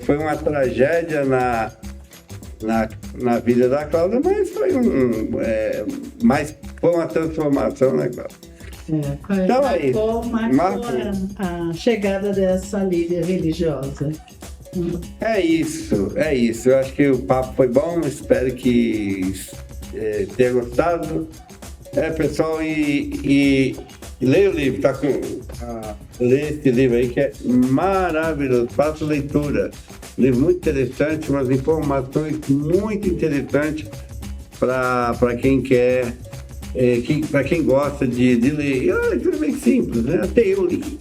foi uma tragédia na vida da Cláudia, mas foi uma transformação, né, Cláudia? Então, marcou a chegada dessa líder religiosa. É isso. Eu acho que o papo foi bom, espero que tenha gostado. Pessoal, e leia o livro, tá com... Lê esse livro aí que é maravilhoso, faça leitura. Livro muito interessante, umas informações muito interessantes para quem quer, para quem gosta de ler. É uma leitura bem simples, né? Até eu li.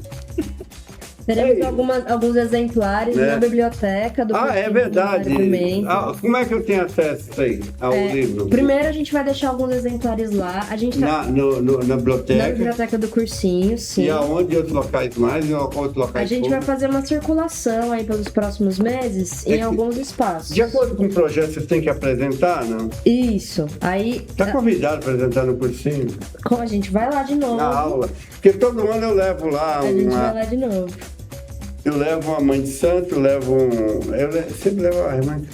Teremos alguns exemplares na biblioteca do é verdade. Como é que eu tenho acesso ao livro? Primeiro a gente vai deixar alguns exemplares lá. A gente na biblioteca? Na biblioteca do cursinho, sim. E aonde outros locais mais? A gente vai fazer uma circulação aí pelos próximos meses em alguns espaços. De acordo com o projeto, vocês têm que apresentar, não? Isso. Aí... Tá convidado a apresentar no cursinho? A gente vai lá de novo. Na aula. Porque todo ano eu levo lá A gente vai lá de novo. Eu levo a mãe de santo, eu sempre levo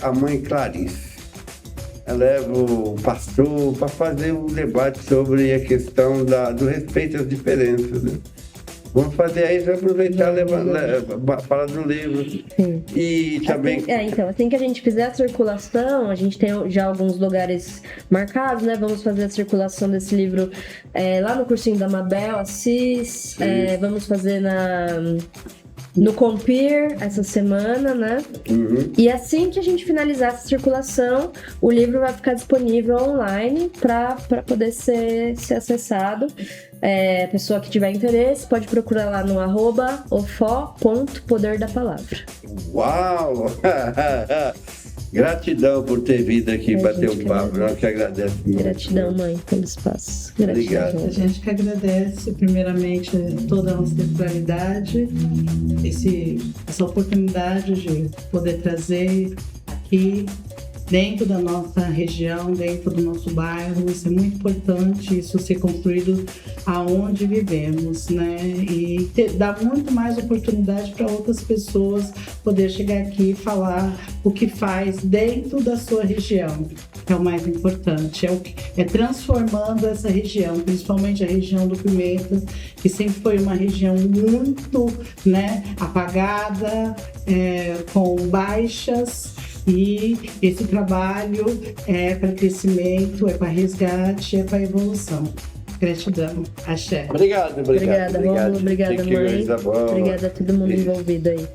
a mãe Clarice. Eu levo o pastor para fazer um debate sobre a questão do respeito às diferenças, né? Vamos fazer aí, vamos aproveitar falar do livro. Sim. E também... Então, assim que a gente fizer a circulação, a gente tem já alguns lugares marcados, né? Vamos fazer a circulação desse livro lá no cursinho da Mabel Assis, vamos fazer no Compir essa semana, né? E assim que a gente finalizar essa circulação, o livro vai ficar disponível online para poder ser acessado. A pessoa que tiver interesse pode procurar lá no @ofó.poderdapalavra. Uau! Gratidão por ter vindo aqui bater um papo. Nós que agradecemos. Gratidão, mãe, pelo espaço. Obrigado. A gente que agradece, primeiramente, toda a nossa temporalidade, essa oportunidade de poder trazer aqui, dentro da nossa região, dentro do nosso bairro. Isso é muito importante, isso ser construído aonde vivemos, né? E dar muito mais oportunidade para outras pessoas poder chegar aqui e falar o que faz dentro da sua região. É o mais importante, é transformando essa região, principalmente a região do Pimenta, que sempre foi uma região muito, né, apagada, com baixas. E esse trabalho é para crescimento, é para resgate, é para evolução. Gratidão. Axé. Obrigado. Obrigada, Rômulo. Obrigada, mãe. Obrigada a todo mundo envolvido aí.